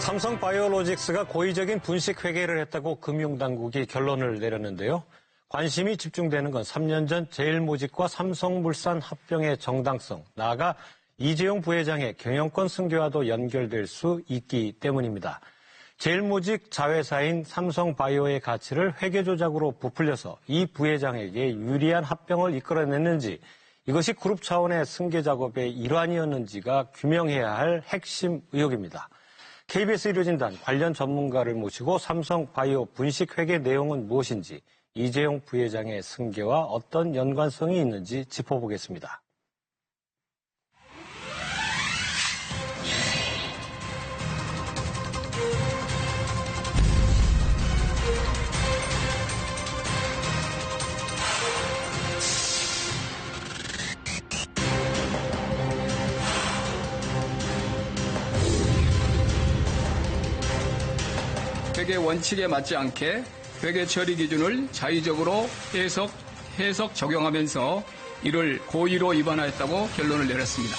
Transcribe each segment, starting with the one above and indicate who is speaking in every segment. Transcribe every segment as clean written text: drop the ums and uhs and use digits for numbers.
Speaker 1: 삼성바이오로직스가 고의적인 분식 회계를 했다고 금융당국이 결론을 내렸는데요. 관심이 집중되는 건 3년 전 제일모직과 삼성물산 합병의 정당성, 나아가 이재용 부회장의 경영권 승계와도 연결될 수 있기 때문입니다. 제일모직 자회사인 삼성바이오의 가치를 회계 조작으로 부풀려서 이 부회장에게 유리한 합병을 이끌어냈는지, 이것이 그룹 차원의 승계 작업의 일환이었는지가 규명해야 할 핵심 의혹입니다. KBS 의료진단 관련 전문가를 모시고 삼성바이오 분식 회계 내용은 무엇인지, 이재용 부회장의 승계와 어떤 연관성이 있는지 짚어보겠습니다.
Speaker 2: 회계 원칙에 맞지 않게 회계 처리 기준을 자의적으로 해석 적용하면서 이를 고의로 위반하였다고 결론을 내렸습니다.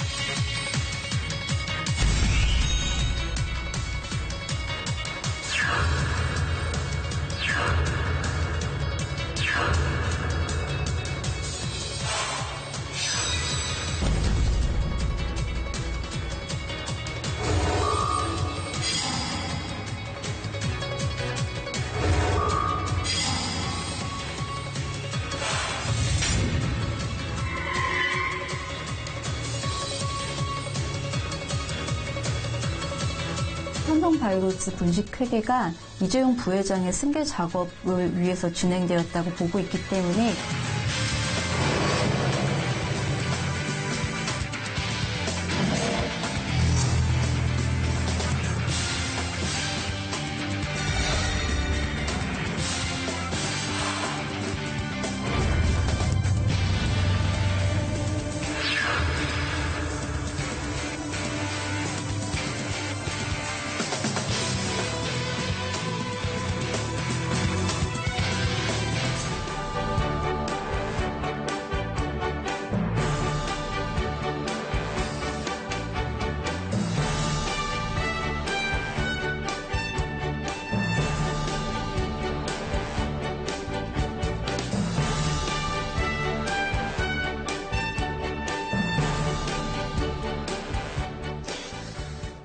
Speaker 3: 삼성바이오로직스 분식 회계가 이재용 부회장의 승계 작업을 위해서 진행되었다고 보고 있기 때문에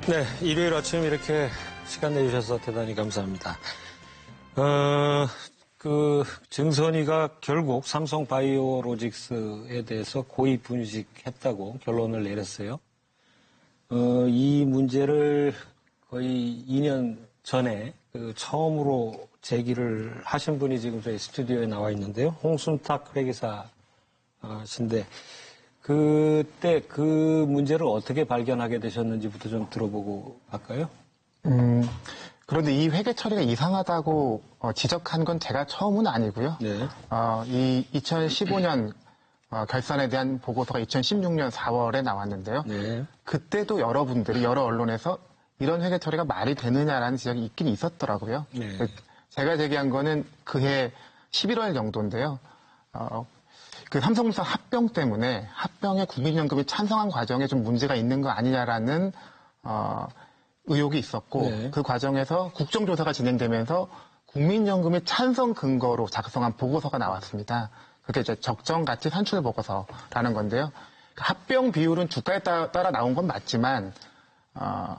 Speaker 1: 네, 일요일 아침 이렇게 시간 내주셔서 대단히 감사합니다. 증선이가 결국 삼성바이오로직스에 대해서 고의 분식했다고 결론을 내렸어요. 이 문제를 거의 2년 전에 처음으로 제기를 하신 분이 지금 저희 스튜디오에 나와 있는데요. 홍순탁 회계사신데, 그때 그 문제를 어떻게 발견하게 되셨는지부터 좀 들어보고 갈까요?
Speaker 4: 그런데 이 회계 처리가 이상하다고 지적한 건 제가 처음은 아니고요.
Speaker 1: 네.
Speaker 4: 이 2015년 결산에 대한 보고서가 2016년 4월에 나왔는데요.
Speaker 1: 네.
Speaker 4: 그때도 여러분들이 여러 언론에서 이런 회계 처리가 말이 되느냐라는 지적이 있긴 있었더라고요.
Speaker 1: 네.
Speaker 4: 제가 제기한 거는 그해 11월 정도인데요. 그 삼성물산 합병 때문에 합병에 국민연금이 찬성한 과정에 좀 문제가 있는 거 아니냐라는 의혹이 있었고,
Speaker 1: 네.
Speaker 4: 그 과정에서 국정조사가 진행되면서 국민연금의 찬성 근거로 작성한 보고서가 나왔습니다. 그게 이제 적정가치 산출 보고서라는 건데요. 합병 비율은 주가에 따라 나온 건 맞지만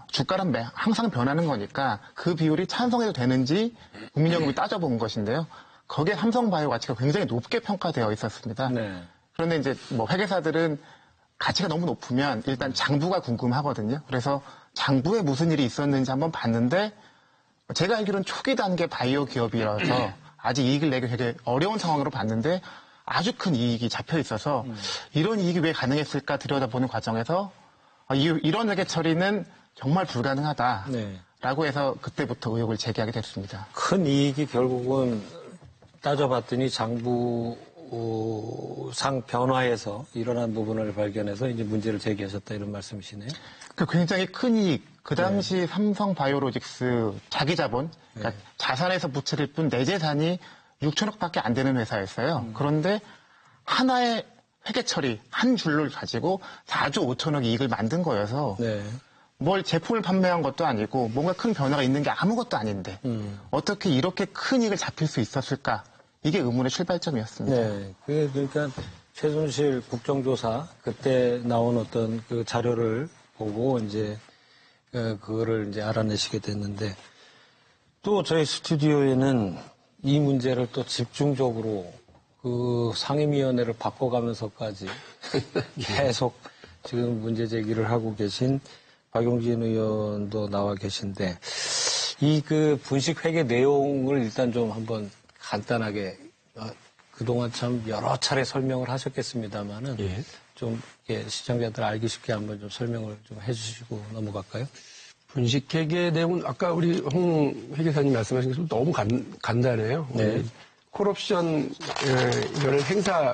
Speaker 4: 주가는 항상 변하는 거니까 그 비율이 찬성해도 되는지 국민연금이 따져본 것인데요. 거기에 삼성바이오 가치가 굉장히 높게 평가되어 있었습니다.
Speaker 1: 네.
Speaker 4: 그런데 이제 뭐 회계사들은 가치가 너무 높으면 일단 장부가 궁금하거든요. 그래서 장부에 무슨 일이 있었는지 한번 봤는데, 제가 알기로는 초기 단계 바이오 기업이라서 아직 이익을 내기 되게 어려운 상황으로 봤는데 아주 큰 이익이 잡혀 있어서 이런 이익이 왜 가능했을까 들여다보는 과정에서 이런 회계 처리는 정말 불가능하다라고
Speaker 1: 네.
Speaker 4: 해서 그때부터 의혹을 제기하게 됐습니다.
Speaker 1: 큰 이익이 결국은 따져봤더니 장부상 변화에서 일어난 부분을 발견해서 이제 문제를 제기하셨다, 이런 말씀이시네요.
Speaker 4: 그 굉장히 큰 이익. 그 당시 삼성바이오로직스 자기 자본, 그러니까 자산에서 부채를 뿐 내 재산이 6천억밖에 안 되는 회사였어요. 그런데 하나의 회계 처리 한 줄을 가지고 4조 5천억 이익을 만든 거여서
Speaker 1: 네.
Speaker 4: 뭘 제품을 판매한 것도 아니고 뭔가 큰 변화가 있는 게 아무것도 아닌데 어떻게 이렇게 큰 이익을 잡힐 수 있었을까? 이게 의문의 출발점이었습니다.
Speaker 1: 네. 그러니까 최순실 국정조사 그때 나온 어떤 그 자료를 보고 이제 그거를 이제 알아내시게 됐는데 또 저희 스튜디오에는 이 문제를 또 집중적으로 그 상임위원회를 바꿔가면서까지 계속 지금 문제 제기를 하고 계신 박용진 의원도 나와 계신데 이 그 분식 회계 내용을 일단 좀 한번 간단하게 그동안 참 여러 차례 설명을 하셨겠습니다만은 좀 시청자들 알기 쉽게 한번 좀 설명을 좀 해주시고 넘어갈까요?
Speaker 5: 분식회계 내용은 아까 우리 홍 회계사님 말씀하신 것처럼 너무 간단해요.
Speaker 1: 네.
Speaker 5: 콜옵션 이거를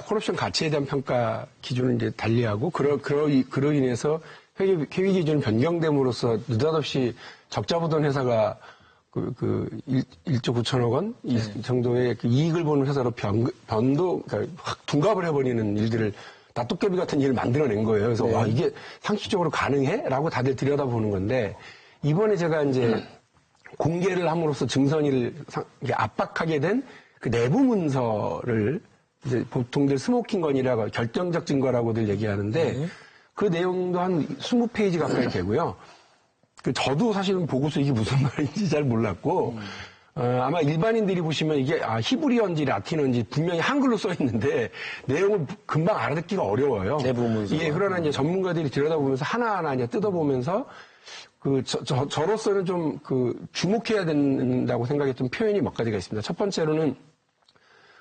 Speaker 5: 콜옵션 가치에 대한 평가 기준을 이제 달리하고 그로 인해서 회계 기준이 변경됨으로써 느닷없이 적자 보던 회사가 1조 9천억 원 이 정도의 그 이익을 보는 회사로 그러니까 확 둔갑을 해버리는 일들을 납도깨비 같은 일을 만들어낸 거예요. 그래서 와 이게 상식적으로 가능해? 라고 다들 들여다보는 건데 이번에 제가 이제 공개를 함으로써 증선이를 압박하게 된 그 내부 문서를 이제 보통들 스모킹건이라고 결정적 증거라고들 얘기하는데 그 내용도 한 20페이지 가까이 되고요. 저도 사실은 보고서 이게 무슨 말인지 잘 몰랐고 아마 일반인들이 보시면 이게 히브리어인지 라틴어인지 분명히 한글로 써 있는데 내용을 금방 알아듣기가 어려워요.
Speaker 1: 내부 문서.
Speaker 5: 예, 그러나 이제 전문가들이 들여다보면서 하나하나 이제 뜯어보면서 저로서는 좀 주목해야 된다고 생각했던 표현이 몇 가지가 있습니다. 첫 번째로는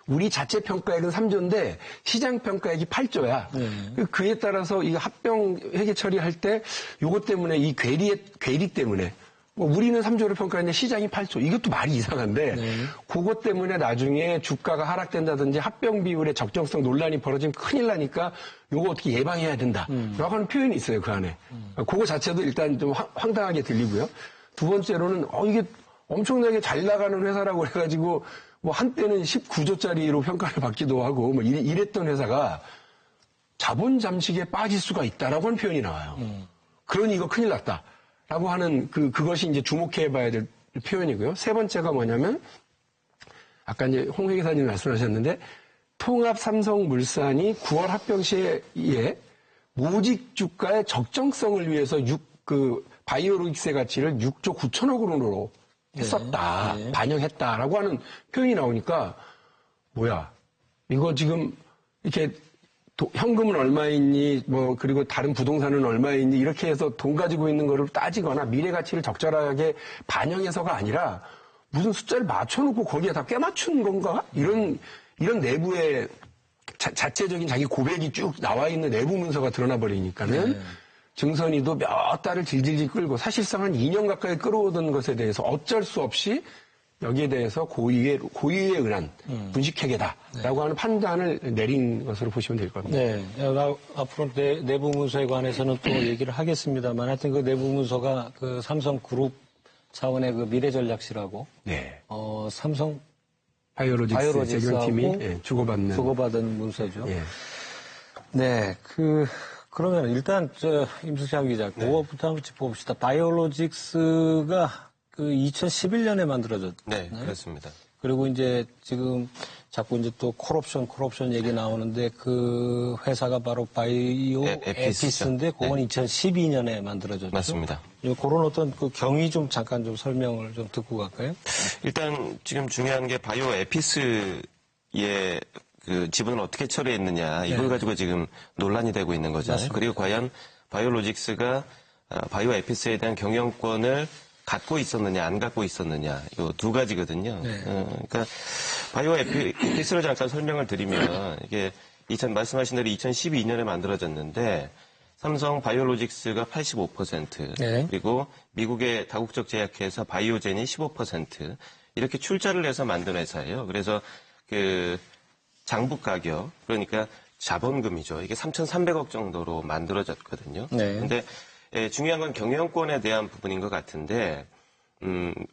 Speaker 5: 우리 자체 평가액은 3조인데 시장 평가액이 8조야. 그에 따라서 이 합병 회계 처리할 때 요것 때문에 이 괴리 때문에 우리는 3조를 평가했는데 시장이 8조. 이것도 말이 이상한데 그것 때문에 나중에 주가가 하락된다든지 합병 비율의 적정성 논란이 벌어지면 큰일 나니까 요거 어떻게 예방해야 된다. 라고 하는 표현이 있어요, 그 안에. 그거 자체도 일단 좀 황당하게 들리고요. 두 번째로는 이게 엄청나게 잘 나가는 회사라고 해가지고 한때는 19조짜리로 평가를 받기도 하고 이랬던 회사가 자본 잠식에 빠질 수가 있다라고 하는 표현이 나와요. 그러니 이거 큰일 났다. 라고 하는 그것이 이제 주목해 봐야 될 표현이고요. 세 번째가 뭐냐면 아까 이제 홍 회계사님 말씀하셨는데 통합 삼성물산이 9월 합병 시에 모직 주가의 적정성을 위해서 바이오로직스의 가치를 6조 9천억으로 했었다. 반영했다라고 하는 표현이 나오니까 뭐야 이거 지금 이렇게 현금은 얼마있니 그리고 다른 부동산은 얼마있니 이렇게 해서 돈 가지고 있는 거를 따지거나 미래 가치를 적절하게 반영해서가 아니라 무슨 숫자를 맞춰놓고 거기에 다 꿰맞춘 건가? 이런 내부의 자체적인 자기 고백이 쭉 나와 있는 내부 문서가 드러나 버리니까는 증선이도 몇 달을 질질 끌고 사실상 한 2년 가까이 끌어오던 것에 대해서 어쩔 수 없이 여기에 대해서 고의에 의한 분식회계다라고 하는 판단을 내린 것으로 보시면 될 겁니다.
Speaker 1: 네. 앞으로 내부 문서에 관해서는 또 얘기를 하겠습니다만 하여튼 그 내부 문서가 그 삼성그룹 차원의 그 미래전략실하고 삼성
Speaker 5: 바이오로직스 재경팀이
Speaker 1: 주고받은 문서죠.
Speaker 5: 예.
Speaker 1: 네. 그러면 일단 임수창 기자 그거부터 한번 짚어봅시다. 바이오로직스가 2011년에 만들어졌죠.
Speaker 6: 네, 그렇습니다.
Speaker 1: 그리고 이제 지금 자꾸 이제 또 콜옵션 얘기 나오는데 그 회사가 바로 바이오 에피스인데 그건 2012년에 만들어졌죠.
Speaker 6: 맞습니다.
Speaker 1: 그런 어떤 경위 좀 잠깐 좀 설명을 좀 듣고 갈까요?
Speaker 6: 일단 지금 중요한 게 바이오 에피스의 지분을 어떻게 처리했느냐 이걸 가지고 지금 논란이 되고 있는 거잖아요. 맞습니다. 그리고 과연 바이오로직스가 바이오 에피스에 대한 경영권을 갖고 있었느냐 안 갖고 있었느냐 이 두 가지거든요. 그러니까 바이오 에피스를 잠깐 설명을 드리면 이게 말씀하신 대로 2012년에 만들어졌는데 삼성 바이오로직스가 85% 그리고 미국의 다국적 제약회사 바이오젠이 15% 이렇게 출자를 해서 만든 회사예요. 그래서 장부 가격 그러니까 자본금이죠. 이게 3,300억 정도로 만들어졌거든요. 근데 중요한 건 경영권에 대한 부분인 것 같은데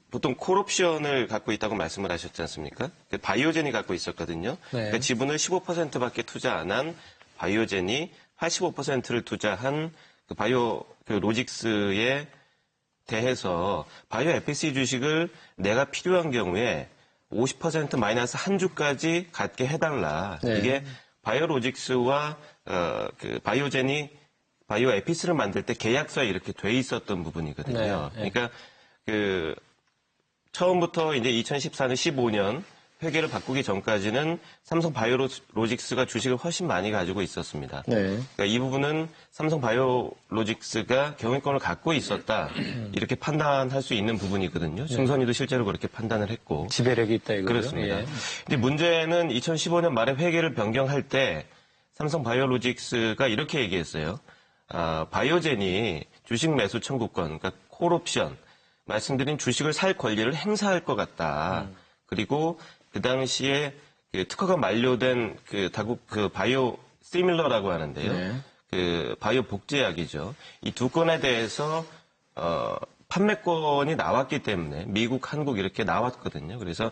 Speaker 6: 보통 콜옵션을 갖고 있다고 말씀을 하셨지 않습니까? 바이오젠이 갖고 있었거든요. 그러니까 지분을 15%밖에 투자 안 한 바이오젠이 85%를 투자한 바이오로직스의 대해서 바이오 에피스 주식을 내가 필요한 경우에 50% 마이너스 한 주까지 갖게 해달라.
Speaker 1: 네.
Speaker 6: 이게 바이오로직스와 그 바이오젠이 바이오 에피스를 만들 때 계약서에 이렇게 돼 있었던 부분이거든요.
Speaker 1: 네. 네.
Speaker 6: 그러니까 그 처음부터 이제 2014년, 15년 회계를 바꾸기 전까지는 삼성 바이오로직스가 주식을 훨씬 많이 가지고 있었습니다.
Speaker 1: 네.
Speaker 6: 그러니까 이 부분은 삼성 바이오로직스가 경영권을 갖고 있었다 이렇게 판단할 수 있는 부분이거든요. 승선이도 실제로 그렇게 판단을 했고
Speaker 1: 지배력이 있다 이거죠.
Speaker 6: 그렇습니다.
Speaker 1: 예.
Speaker 6: 근데 문제는 2015년 말에 회계를 변경할 때 삼성 바이오로직스가 이렇게 얘기했어요. 바이오젠이 주식 매수 청구권, 그러니까 콜옵션, 말씀드린 주식을 살 권리를 행사할 것 같다. 그리고 그 당시에 그 특허가 만료된 그 다국 그 바이오 시밀러라고 하는데요.
Speaker 1: 네.
Speaker 6: 그 바이오 복제약이죠. 이 두 건에 대해서 판매권이 나왔기 때문에 미국, 한국 이렇게 나왔거든요. 그래서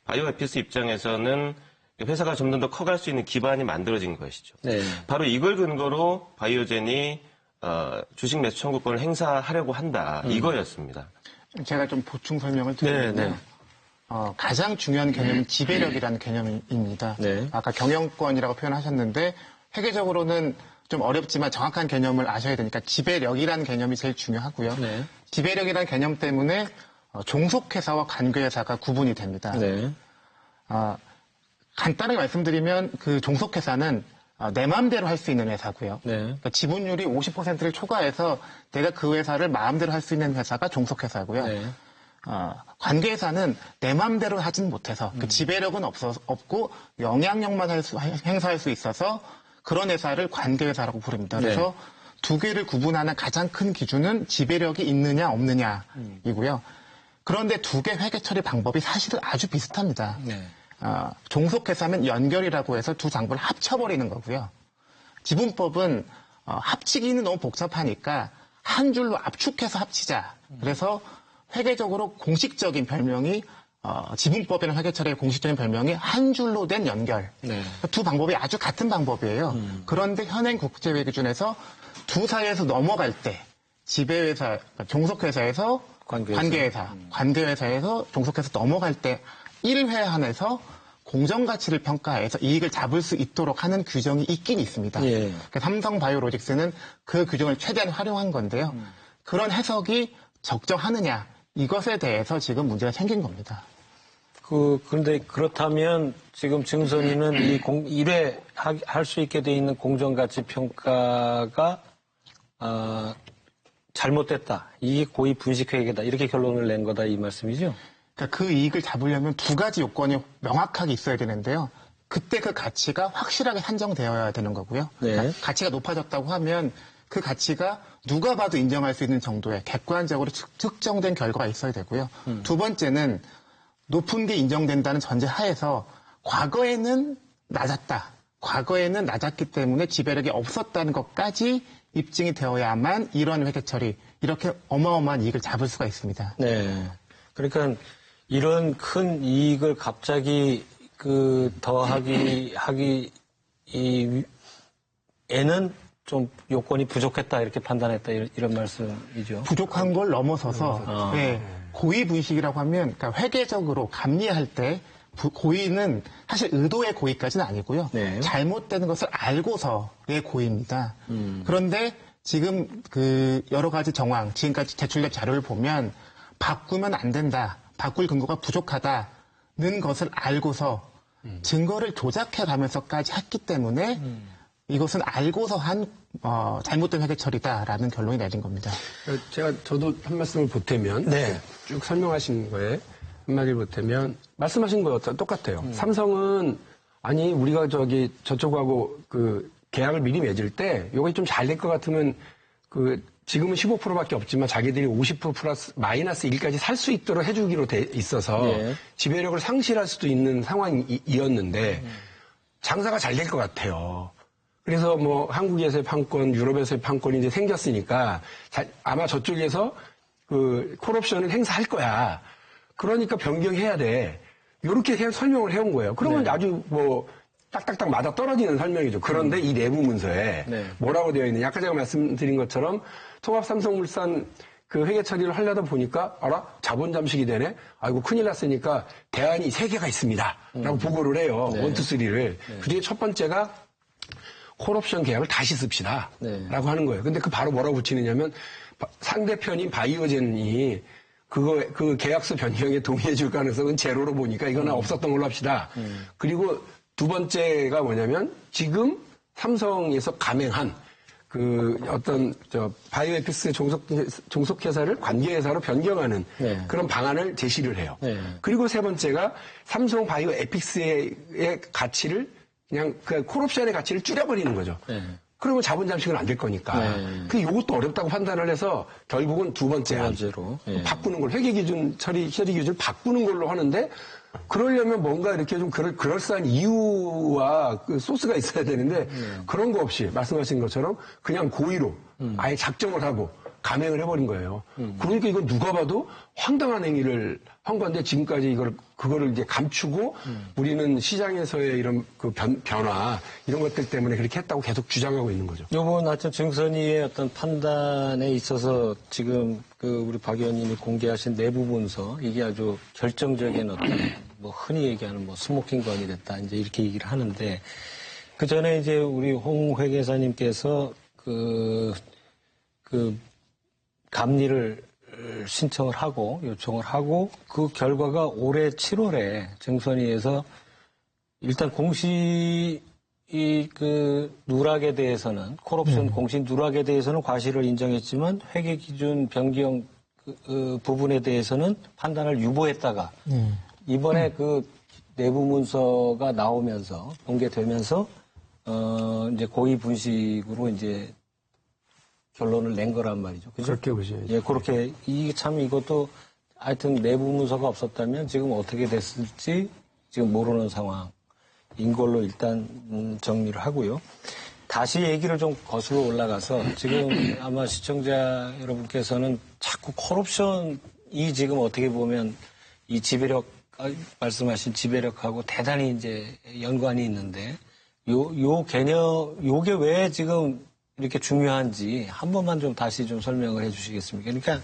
Speaker 6: 바이오 에피스 입장에서는 회사가 점점 더 커갈 수 있는 기반이 만들어진 것이죠.
Speaker 1: 네.
Speaker 6: 바로 이걸 근거로 바이오젠이 주식 매수 청구권을 행사하려고 한다. 이거였습니다.
Speaker 4: 제가 좀 보충 설명을 드리면요.
Speaker 1: 네.
Speaker 4: 가장 중요한 개념은 지배력이라는 개념입니다.
Speaker 1: 네.
Speaker 4: 아까 경영권이라고 표현하셨는데 회계적으로는 좀 어렵지만 정확한 개념을 아셔야 되니까 지배력이라는 개념이 제일 중요하고요.
Speaker 1: 네.
Speaker 4: 지배력이라는 개념 때문에 종속회사와 관계회사가 구분이 됩니다.
Speaker 1: 네.
Speaker 4: 간단하게 말씀드리면 그 종속회사는 내 마음대로 할 수 있는 회사고요.
Speaker 1: 네.
Speaker 4: 그러니까 지분율이 50%를 초과해서 내가 그 회사를 마음대로 할 수 있는 회사가 종속회사고요.
Speaker 1: 네.
Speaker 4: 관계회사는 내 마음대로 하진 못해서 그 지배력은 없고 영향력만 행사할 수 있어서 그런 회사를 관계회사라고 부릅니다. 그래서 두 개를 구분하는 가장 큰 기준은 지배력이 있느냐 없느냐이고요. 그런데 두 개 회계 처리 방법이 사실은 아주 비슷합니다.
Speaker 1: 네.
Speaker 4: 종속회사면 연결이라고 해서 두 장부를 합쳐버리는 거고요. 지분법은 합치기는 너무 복잡하니까 한 줄로 압축해서 합치자. 그래서 회계적으로 공식적인 별명이 지분법이나 회계처리의 공식적인 별명이 한 줄로 된 연결.
Speaker 1: 네.
Speaker 4: 두 방법이 아주 같은 방법이에요. 그런데 현행 국제회 기준에서 두 사이에서 넘어갈 때 지배회사, 종속회사에서
Speaker 1: 관계회사.
Speaker 4: 관계회사에서 종속회사 넘어갈 때 1회 한해서 공정가치를 평가해서 이익을 잡을 수 있도록 하는 규정이 있긴 있습니다.
Speaker 1: 예.
Speaker 4: 그러니까 삼성 바이오로직스는 그 규정을 최대한 활용한 건데요. 그런 해석이 적정하느냐 이것에 대해서 지금 문제가 생긴 겁니다.
Speaker 1: 그런데 그렇다면 지금 증선이는 이 1회 할 수 있게 돼 있는 공정가치 평가가 잘못됐다. 이게 고의 분식회계다. 이렇게 결론을 낸 거다 이 말씀이죠?
Speaker 4: 그러니까 그 이익을 잡으려면 두 가지 요건이 명확하게 있어야 되는데요. 그때 그 가치가 확실하게 산정되어야 되는 거고요.
Speaker 1: 네.
Speaker 4: 그러니까 가치가 높아졌다고 하면 그 가치가 누가 봐도 인정할 수 있는 정도의 객관적으로 측정된 결과가 있어야 되고요. 두 번째는 높은 게 인정된다는 전제 하에서 과거에는 낮았다. 과거에는 낮았기 때문에 지배력이 없었다는 것까지 입증이 되어야만 이런 회계 처리, 이렇게 어마어마한 이익을 잡을 수가 있습니다.
Speaker 1: 네. 그러니까 이런 큰 이익을 갑자기 에는 좀 요건이 부족했다 이렇게 판단했다 이런 말씀이죠.
Speaker 4: 부족한 걸 넘어서서 네, 고의 분식이라고 하면 그러니까 회계적으로 감리할 때 고의는 사실 의도의 고의까지는 아니고요.
Speaker 1: 네.
Speaker 4: 잘못되는 것을 알고서의 고의입니다. 그런데 지금 그 여러 가지 정황, 지금까지 제출된 자료를 보면 바꾸면 안 된다, 바꿀 근거가 부족하다는 것을 알고서 증거를 조작해 가면서까지 했기 때문에 이것은 알고서 한 잘못된 회계 처리다라는 결론이 내린 겁니다.
Speaker 5: 저도 한 말씀을 보태면
Speaker 1: 네.
Speaker 5: 쭉 설명하신 거에 한마디를 보태면 말씀하신 거와 똑같아요. 삼성은 아니 우리가 저쪽하고 그 계약을 미리 맺을 때 이게 좀 잘 될 것 같으면 지금은 15%밖에 없지만 자기들이 50% 플러스 마이너스 1까지 살 수 있도록 해주기로 돼 있어서
Speaker 1: 네.
Speaker 5: 지배력을 상실할 수도 있는 상황이었는데 장사가 잘 될 것 같아요. 그래서 뭐 한국에서의 판권, 유럽에서의 판권이 이제 생겼으니까 아마 저쪽에서 그 콜옵션을 행사할 거야. 그러니까 변경해야 돼. 이렇게 그냥 설명을 해온 거예요. 그러면
Speaker 1: 네.
Speaker 5: 아주 뭐 딱딱딱 맞아 떨어지는 설명이죠. 그런데 이 내부 문서에
Speaker 1: 네.
Speaker 5: 뭐라고 되어 있느냐. 아까 제가 말씀드린 것처럼 통합삼성물산 그 회계 처리를 하려다 보니까 자본 잠식이 되네. 아이고 큰일 났으니까 대안이 3개가 있습니다. 라고 보고를 해요.
Speaker 1: 네.
Speaker 5: 1, 2, 3를. 그중에 첫 번째가 콜옵션 계약을 다시 씁시다.
Speaker 1: 네.
Speaker 5: 라고 하는 거예요. 근데 그 바로 뭐라고 붙이느냐면 상대편인 바이오젠이 그 계약서 변경에 동의해 줄 가능성은 제로로 보니까 이거는 없었던 걸로 합시다. 그리고 두 번째가 뭐냐면 지금 삼성에서 감행한 그 어떤 바이오에픽스 종속회사를 관계회사로 변경하는
Speaker 1: 네.
Speaker 5: 그런 방안을 제시를 해요.
Speaker 1: 네.
Speaker 5: 그리고 세 번째가 삼성 바이오에픽스의 가치를 그냥 그 콜옵션의 가치를 줄여버리는 거죠.
Speaker 1: 네.
Speaker 5: 그러면 자본 잠식은 안 될 거니까.
Speaker 1: 네.
Speaker 5: 그 이것도 어렵다고 판단을 해서 결국은 두 번째로 바꾸는 걸 회계 기준 처리 기준을 바꾸는 걸로 하는데 그러려면 뭔가 이렇게 좀 그럴싸한 이유와 그 소스가 있어야 되는데 그런 거 없이 말씀하신 것처럼 그냥 고의로 아예 작정을 하고 감행을 해버린 거예요. 그러니까 이건 누가 봐도 황당한 행위를 한 건데 지금까지 그거를 이제 감추고 우리는 시장에서의 이런 그 변화 이런 것들 때문에 그렇게 했다고 계속 주장하고 있는 거죠.
Speaker 1: 요번 하여튼 증선이의 어떤 판단에 있어서 지금 그 우리 박 의원님이 공개하신 내부 문서 이게 아주 결정적인 어떤 뭐 흔히 얘기하는 뭐 스모킹 건이 됐다 이제 이렇게 얘기를 하는데 그 전에 이제 우리 홍 회계사님께서 그 감리를 신청을 하고 요청을 하고 그 결과가 올해 7월에 증선위에서 일단 공시 그 누락에 대해서는 콜옵션 공시 누락에 대해서는 과실을 인정했지만 회계 기준 변경 그 부분에 대해서는 판단을 유보했다가 이번에 그 내부 문서가 나오면서 공개되면서 이제 고의 분식으로 이제 결론을 낸 거란 말이죠. 그죠?
Speaker 5: 그렇게 보셔야죠.
Speaker 1: 예, 그렇게 이게 참 이것도 하여튼 내부 문서가 없었다면 지금 어떻게 됐을지 지금 모르는 상황인 걸로 일단 정리를 하고요. 다시 얘기를 좀 거슬러 올라가서 지금 아마 시청자 여러분께서는 자꾸 콜옵션이 지금 어떻게 보면 이 지배력 말씀하신 지배력하고 대단히 이제 연관이 있는데 요 개념 요게 왜 지금 이렇게 중요한지 한 번만 좀 다시 좀 설명을 해 주시겠습니까? 그러니까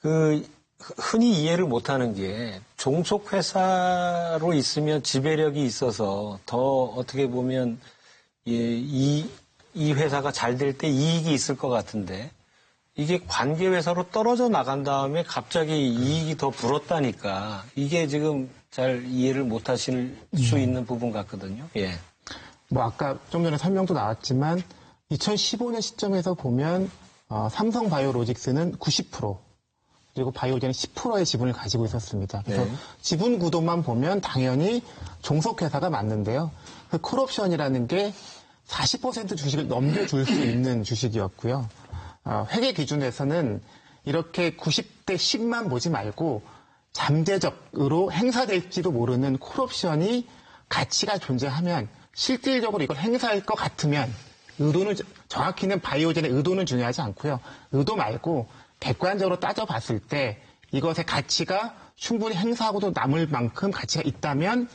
Speaker 1: 그 흔히 이해를 못하는 게 종속회사로 있으면 지배력이 있어서 더 어떻게 보면 이 회사가 잘 될 때 이익이 있을 것 같은데 이게 관계회사로 떨어져 나간 다음에 갑자기 이익이 더 불었다니까 이게 지금 잘 이해를 못 하실 수 있는 부분 같거든요. 예.
Speaker 4: 뭐 아까 좀 전에 설명도 나왔지만 2015년 시점에서 보면 삼성 바이오로직스는 90% 그리고 바이오젠은 10%의 지분을 가지고 있었습니다. 그래서
Speaker 1: 네.
Speaker 4: 지분 구도만 보면 당연히 종속회사가 맞는데요. 그 콜옵션이라는 게 40% 주식을 넘겨줄 수 있는 주식이었고요. 회계 기준에서는 이렇게 90대 10만 보지 말고 잠재적으로 행사될지도 모르는 콜옵션이 가치가 존재하면 실질적으로 이걸 행사할 것 같으면 의도는 정확히는 바이오젠의 의도는 중요하지 않고요. 의도 말고 객관적으로 따져봤을 때 이것의 가치가 충분히 행사하고도 남을 만큼 가치가 있다면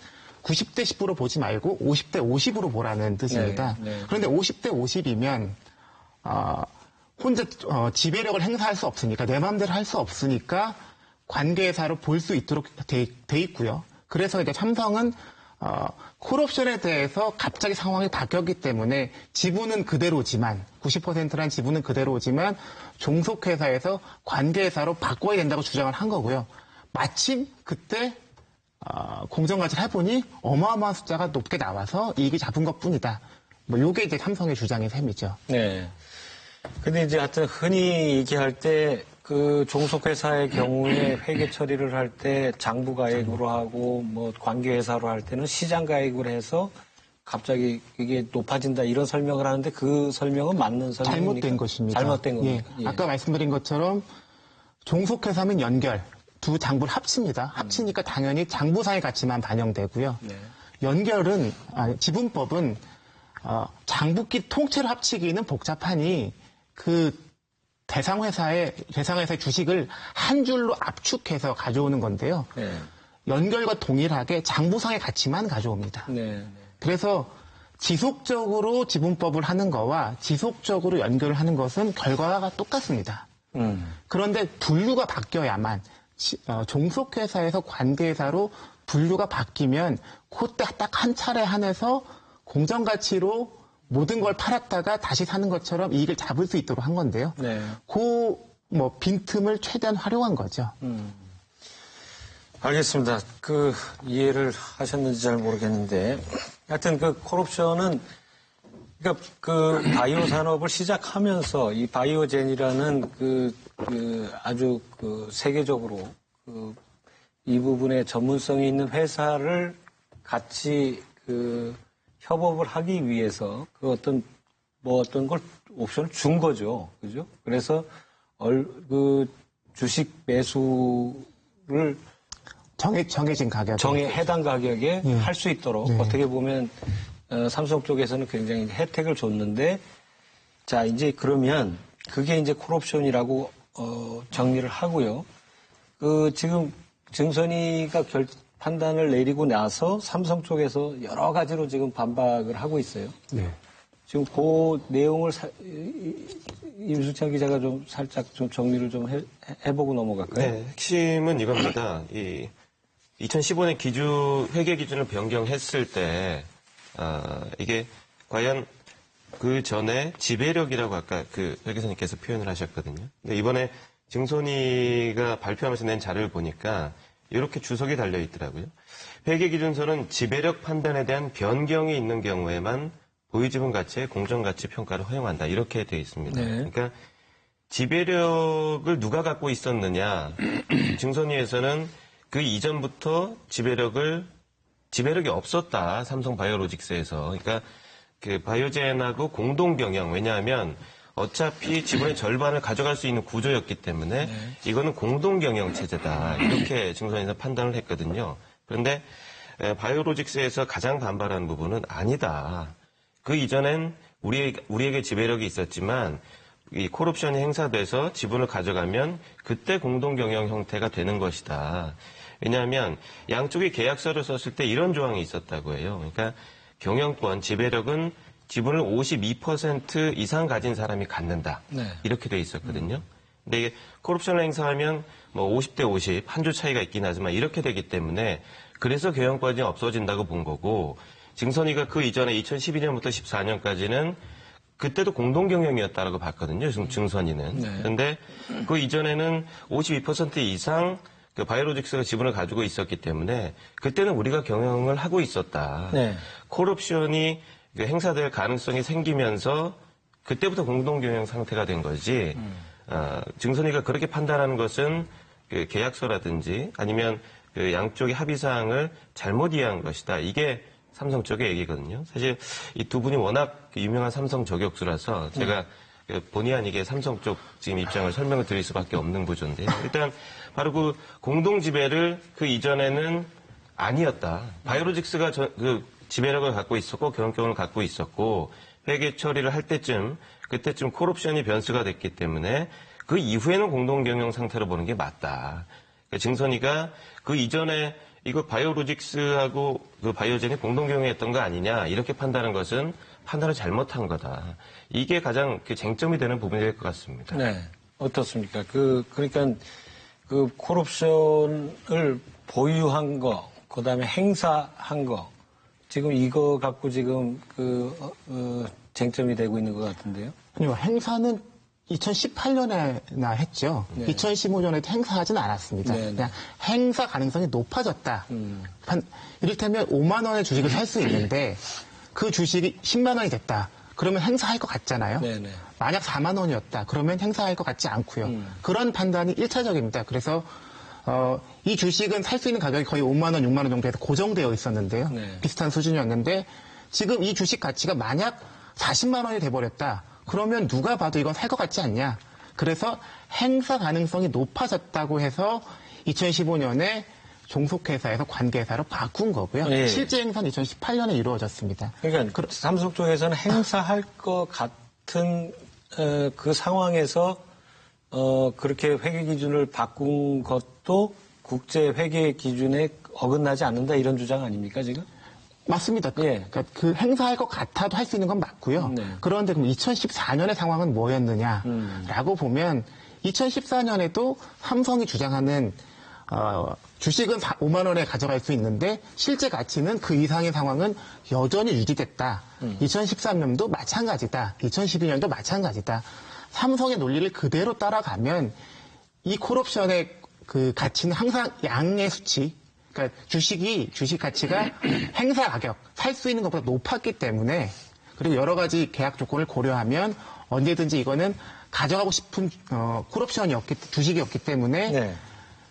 Speaker 4: 90대 10으로 보지 말고 50대 50으로 보라는 뜻입니다.
Speaker 1: 네, 네.
Speaker 4: 그런데 50대 50이면 혼자 지배력을 행사할 수 없으니까 내 마음대로 할 수 없으니까 관계회사로 볼 수 있도록 돼 있고요. 그래서 이제 삼성은 콜옵션에 대해서 갑자기 상황이 바뀌었기 때문에 지분은 그대로지만 90%란 지분은 그대로지만 종속회사에서 관계회사로 바꿔야 된다고 주장을 한 거고요. 마침 그때 공정가치를 해보니 어마어마한 숫자가 높게 나와서 이익이 잡은 것뿐이다. 뭐 요게 이제 삼성의 주장의 셈이죠.
Speaker 1: 네. 근데 이제 하여튼 흔히 얘기할 때 그 종속회사의 경우에 회계 처리를 할 때 장부 가액으로 하고 뭐 관계회사로 할 때는 시장 가액으로 해서 갑자기 이게 높아진다 이런 설명을 하는데 그 설명은 맞는 설명입니까?
Speaker 4: 잘못된 것입니다.
Speaker 1: 잘못된 겁니다.
Speaker 4: 예. 아까 말씀드린 것처럼 종속회사면 연결, 두 장부를 합칩니다. 합치니까 당연히 장부상의 가치만 반영되고요.
Speaker 1: 네.
Speaker 4: 연결은 지분법은 장부끼 통째로 합치기는 복잡하니 그 대상회사의 주식을 한 줄로 압축해서 가져오는 건데요.
Speaker 1: 네.
Speaker 4: 연결과 동일하게 장부상의 가치만 가져옵니다.
Speaker 1: 네.
Speaker 4: 그래서 지속적으로 지분법을 하는 거와 지속적으로 연결을 하는 것은 결과가 똑같습니다. 그런데 분류가 바뀌어야만 종속회사에서 관계회사로 분류가 바뀌면 그때 딱 한 차례 한해서 공정가치로 모든 걸 팔았다가 다시 사는 것처럼 이익을 잡을 수 있도록 한 건데요.
Speaker 1: 네.
Speaker 4: 그 빈틈을 최대한 활용한 거죠.
Speaker 1: 알겠습니다. 이해를 하셨는지 잘 모르겠는데, 하여튼 콜옵션은, 바이오 산업을 시작하면서 이 바이오젠이라는 아주 세계적으로 이 부분에 전문성이 있는 회사를 같이 협업을 하기 위해서 어떤 걸 옵션을 준 거죠. 그죠? 그래서 주식 매수를
Speaker 4: 정해진 가격.
Speaker 1: 해당 가격에 할 수 있도록 어떻게 보면 삼성 쪽에서는 굉장히 혜택을 줬는데, 자, 이제 그러면 그게 이제 콜옵션이라고 정리를 하고요. 지금 증선이가 판단을 내리고 나서 삼성 쪽에서 여러 가지로 지금 반박을 하고 있어요.
Speaker 5: 네.
Speaker 1: 지금 그 내용을 임수창 기자가 좀 살짝 좀 정리를 좀 해보고 넘어갈까요?
Speaker 6: 네, 핵심은 이겁니다. 2015년 회계 기준을 변경했을 때 이게 과연 그 전에 지배력이라고 아까 회계사님께서 표현을 하셨거든요. 근데 이번에 증손이가 발표하면서 낸 자료를 보니까 이렇게 주석이 달려 있더라고요. 회계기준서는 지배력 판단에 대한 변경이 있는 경우에만 보유지분 가치의 공정가치 평가를 허용한다. 이렇게 되어 있습니다.
Speaker 1: 네.
Speaker 6: 그러니까 지배력을 누가 갖고 있었느냐. 증손이에서는 그 이전부터 지배력이 없었다. 삼성 바이오로직스에서. 그러니까 바이오젠하고 공동 경영. 왜냐하면 어차피 지분의 절반을 가져갈 수 있는 구조였기 때문에 이거는 공동 경영 체제다. 이렇게 증선에서 판단을 했거든요. 그런데 바이오로직스에서 가장 반발하는 부분은 아니다. 그 이전엔 우리에게 지배력이 있었지만 이 콜옵션이 행사돼서 지분을 가져가면 그때 공동 경영 형태가 되는 것이다. 왜냐하면 양쪽이 계약서를 썼을 때 이런 조항이 있었다고 해요. 그러니까 경영권, 지배력은 지분을 52% 이상 가진 사람이 갖는다.
Speaker 1: 네.
Speaker 6: 이렇게 돼 있었거든요. 근데 이게 콜옵션을 행사하면 50대 50, 한 주 차이가 있긴 하지만 이렇게 되기 때문에 그래서 경영권이 없어진다고 본 거고 증선이가 그 이전에 2012년부터 14년까지는 그때도 공동 경영이었다라고 봤거든요. 증선이는.
Speaker 1: 네.
Speaker 6: 그런데 그 이전에는 52% 이상 바이오로직스가 지분을 가지고 있었기 때문에 그때는 우리가 경영을 하고 있었다.
Speaker 1: 네.
Speaker 6: 콜옵션이 행사될 가능성이 생기면서 그때부터 공동 경영 상태가 된 거지. 증선이가 그렇게 판단하는 것은 계약서라든지 아니면 양쪽의 합의 사항을 잘못 이해한 것이다. 이게 삼성 쪽의 얘기거든요. 사실 이 두 분이 워낙 유명한 삼성 저격수라서 제가 본의 아니게 삼성 쪽 지금 입장을 설명을 드릴 수밖에 없는 구조인데 일단 바로 그 공동 지배를 그 이전에는 아니었다. 바이오로직스가 지배력을 갖고 있었고 경영권을 갖고 있었고 회계 처리를 할 때쯤 그때쯤 콜옵션이 변수가 됐기 때문에 그 이후에는 공동 경영 상태로 보는 게 맞다. 그러니까 증선이가 그 이전에 이거 바이오로직스하고 바이오젠이 공동 경영했던 거 아니냐 이렇게 판단하는 것은 판단을 잘못한 거다. 이게 가장 쟁점이 되는 부분이 될 것 같습니다.
Speaker 1: 네. 어떻습니까? 그러니까 콜옵션을 보유한 거, 그다음에 행사한 거, 지금 이거 갖고 지금 쟁점이 되고 있는 것 같은데요.
Speaker 4: 아니요, 행사는 2018년에나 했죠.
Speaker 1: 네.
Speaker 4: 2015년에도 행사하진 않았습니다.
Speaker 1: 네, 네.
Speaker 4: 그냥 행사 가능성이 높아졌다. 이를테면 5만 원의 주식을 살 수 있는데 그 주식이 10만 원이 됐다. 그러면 행사할 것 같잖아요.
Speaker 1: 네, 네.
Speaker 4: 만약 4만 원이었다. 그러면 행사할 것 같지 않고요. 그런 판단이 1차적입니다. 그래서 이 주식은 살 수 있는 가격이 거의 5만 원, 6만 원 정도에서 고정되어 있었는데요.
Speaker 1: 네.
Speaker 4: 비슷한 수준이었는데 지금 이 주식 가치가 만약 40만 원이 돼버렸다. 그러면 누가 봐도 이건 살 것 같지 않냐. 그래서 행사 가능성이 높아졌다고 해서 2015년에 종속회사에서 관계회사로 바꾼 거고요.
Speaker 1: 네.
Speaker 4: 실제 행사는 2018년에 이루어졌습니다.
Speaker 1: 그러니까 삼성 쪽에서는 행사할 것 같은 그 상황에서 그렇게 회계 기준을 바꾼 것도 국제 회계 기준에 어긋나지 않는다 이런 주장 아닙니까 지금?
Speaker 4: 맞습니다.
Speaker 1: 예.
Speaker 4: 그러니까 그 행사할 것 같아도 할 수 있는 건 맞고요.
Speaker 1: 네.
Speaker 4: 그런데 그럼 2014년의 상황은 뭐였느냐라고 보면 2014년에도 삼성이 주장하는 주식은 5만 원에 가져갈 수 있는데 실제 가치는 그 이상의 상황은 여전히 유지됐다. 2013년도 마찬가지다. 2012년도 마찬가지다. 삼성의 논리를 그대로 따라가면 이 콜옵션의 그 가치는 항상 양의 수치, 그러니까 주식 가치가 행사 가격, 살 수 있는 것보다 높았기 때문에 그리고 여러 가지 계약 조건을 고려하면 언제든지 이거는 가져가고 싶은 주식이었기 때문에
Speaker 1: 네.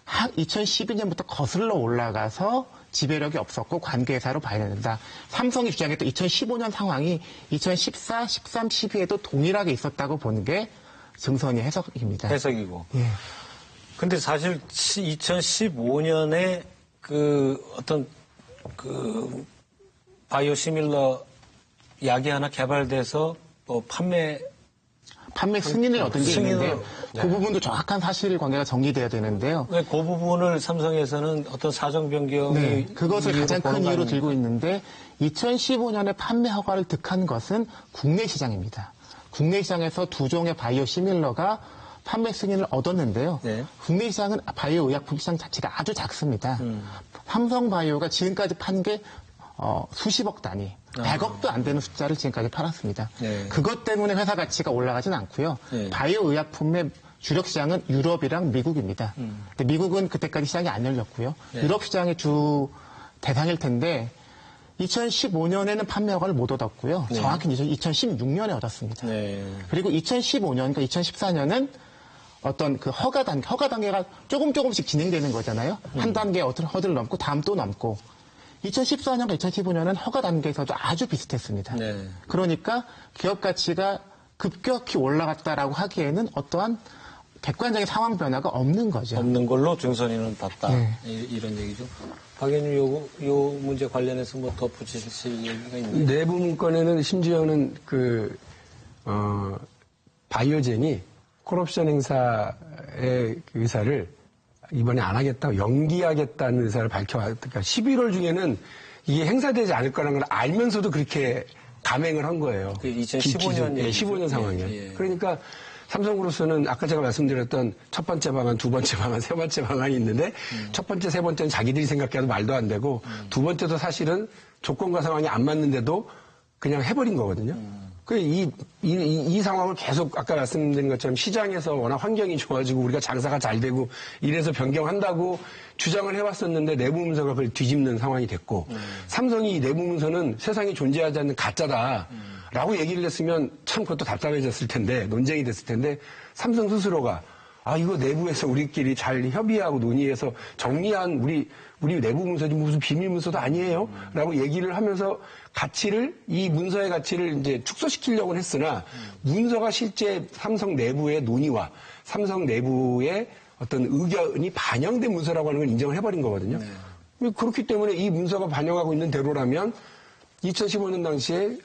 Speaker 4: 2012년부터 거슬러 올라가서 지배력이 없었고 관계사로 봐야 된다. 삼성이 주장했던 2015년 상황이 2014, 13, 12에도 동일하게 있었다고 보는 게 증선의 해석입니다.
Speaker 1: 해석이고.
Speaker 4: 예.
Speaker 1: 근데 사실 2015년에 어떤 바이오시밀러 약이 하나 개발돼서 판매
Speaker 4: 승인을 얻은 게 있는데
Speaker 1: 네.
Speaker 4: 그 부분도 정확한 사실관계가 정리돼야 되는데요.
Speaker 1: 그 부분을 삼성에서는 어떤 사정 변경이
Speaker 4: 네, 그것을 가장 큰 이유로
Speaker 1: 아닙니까?
Speaker 4: 들고 있는데 2015년에 판매 허가를 득한 것은 국내 시장입니다. 국내 시장에서 두 종의 바이오 시밀러가 판매 승인을 얻었는데요.
Speaker 1: 네.
Speaker 4: 국내 시장은 바이오 의약품 시장 자체가 아주 작습니다. 삼성 바이오가 지금까지 판 게 수십억 단위, 100억도 안 되는 숫자를 지금까지 팔았습니다.
Speaker 1: 네.
Speaker 4: 그것 때문에 회사 가치가 올라가진 않고요.
Speaker 1: 네.
Speaker 4: 바이오 의약품의 주력 시장은 유럽이랑 미국입니다. 근데 미국은 그때까지 시장이 안 열렸고요.
Speaker 1: 네.
Speaker 4: 유럽 시장의 주 대상일 텐데 2015년에는 판매 허가를 못 얻었고요.
Speaker 1: 네.
Speaker 4: 정확히 2016년에 얻었습니다.
Speaker 1: 네.
Speaker 4: 그리고 2015년, 그러니까 2014년은 어떤 그 허가 단계가 조금씩 진행되는 거잖아요. 한 단계 어떤 허들을 넘고 다음 또 넘고. 2014년과 2015년은 허가 단계에서도 아주 비슷했습니다.
Speaker 1: 네.
Speaker 4: 그러니까 기업 가치가 급격히 올라갔다라고 하기에는 어떠한 객관적인 상황 변화가 없는 거죠.
Speaker 1: 없는 걸로 증선이는 봤다.
Speaker 4: 네.
Speaker 1: 이런 얘기죠. 박 의원님 요 문제 관련해서 뭐 덧붙이실 얘기가 있나요?
Speaker 5: 내부 문건에는 심지어는 바이오젠이 콜옵션 행사의 그 의사를 이번에 안 하겠다고 연기하겠다는 의사를 밝혀왔으니까 11월 중에는 이게 행사되지 않을 거라는 걸 알면서도 그렇게 감행을 한 거예요.
Speaker 1: 그 2015년
Speaker 5: 예,
Speaker 1: 얘기죠.
Speaker 5: 15년 상황이에요.
Speaker 1: 예, 예.
Speaker 5: 그러니까 삼성으로서는 아까 제가 말씀드렸던 첫 번째 방안, 두 번째 방안, 세 번째 방안이 있는데 첫 번째, 세 번째는 자기들이 생각해도 말도 안 되고 두 번째도 사실은 조건과 상황이 안 맞는데도 그냥 해버린 거거든요. 이 상황을 계속 아까 말씀드린 것처럼 시장에서 워낙 환경이 좋아지고 우리가 장사가 잘 되고 이래서 변경한다고 주장을 해왔었는데 내부 문서가 그걸 뒤집는 상황이 됐고 삼성이 이 내부 문서는 세상에 존재하지 않는 가짜다라고 얘기를 했으면 참 그것도 답답해졌을 텐데 논쟁이 됐을 텐데 삼성 스스로가 이거 내부에서 우리끼리 잘 협의하고 논의해서 정리한 우리 내부 문서지 무슨 비밀 문서도 아니에요. 라고 얘기를 하면서 이 문서의 가치를 이제 축소시키려고는 했으나 문서가 실제 삼성 내부의 논의와 삼성 내부의 어떤 의견이 반영된 문서라고 하는 걸 인정을 해버린 거거든요. 네. 그렇기 때문에 이 문서가 반영하고 있는 대로라면 2015년 당시에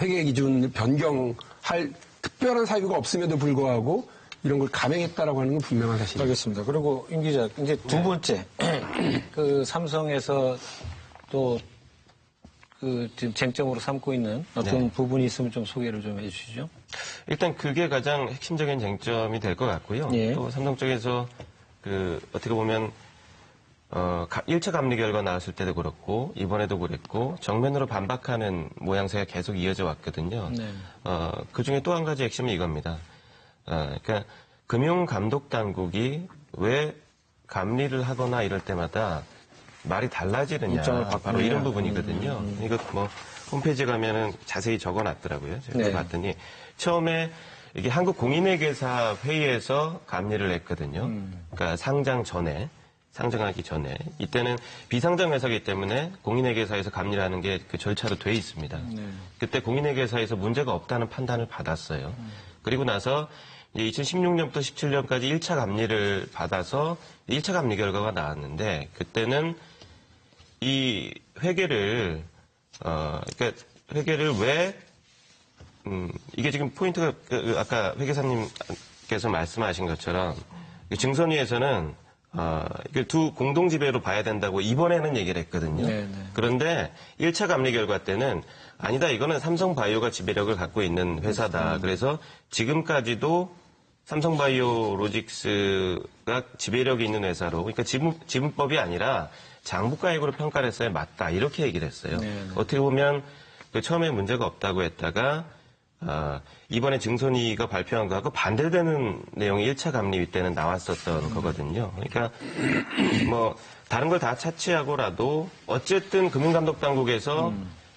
Speaker 5: 회계 기준 변경할 특별한 사유가 없음에도 불구하고 이런 걸 감행했다라고 하는 건 분명한 사실입니다.
Speaker 1: 알겠습니다. 그리고 임 기자, 이제 두 번째, 그 삼성에서 또 지금 쟁점으로 삼고 있는 어떤 부분이 있으면 좀 소개를 좀 해주시죠.
Speaker 6: 일단 그게 가장 핵심적인 쟁점이 될 것 같고요.
Speaker 1: 예.
Speaker 6: 또 삼성 쪽에서 어떻게 보면 1차 감리 결과 나왔을 때도 그렇고 이번에도 그랬고 정면으로 반박하는 모양새가 계속 이어져 왔거든요.
Speaker 1: 네.
Speaker 6: 그 중에 또 한 가지 핵심은 이겁니다. 그러니까 금융감독당국이 왜 감리를 하거나 이럴 때마다 말이 달라지느냐.
Speaker 1: 입장을
Speaker 6: 바로
Speaker 1: 바꾸느냐.
Speaker 6: 이런 부분이거든요. 이거 홈페이지 가면은 자세히 적어놨더라고요. 제가
Speaker 1: 네.
Speaker 6: 봤더니 처음에 이게 한국공인회계사 회의에서 감리를 했거든요. 그러니까 상장하기 전에 이때는 비상장 회사이기 때문에 공인회계사에서 감리를 하는 게 그 절차로 돼 있습니다.
Speaker 1: 네.
Speaker 6: 그때 공인회계사에서 문제가 없다는 판단을 받았어요. 그리고 나서 이제 2016년부터 17년까지 1차 감리를 받아서 1차 감리 결과가 나왔는데 그때는 이 회계를 그러니까 회계를 왜 이게 지금 포인트가 아까 회계사님께서 말씀하신 것처럼 증선위에서는 이걸 두 공동 지배로 봐야 된다고 이번에는 얘기를 했거든요.
Speaker 1: 네네.
Speaker 6: 그런데 1차 감리 결과 때는 아니다. 이거는 삼성바이오가 지배력을 갖고 있는 회사다. 그래서 지금까지도 삼성바이오로직스가 지배력이 있는 회사로, 그러니까 지분법이 아니라 장부가액으로 평가를 했어야 맞다 이렇게 얘기를 했어요. 어떻게 보면 그 처음에 문제가 없다고 했다가 이번에 증손위가 발표한 거하고 반대되는 내용이 1차 감리 때는 나왔었던 거거든요. 그러니까 뭐 다른 걸 다 차치하고라도 어쨌든 금융감독당국에서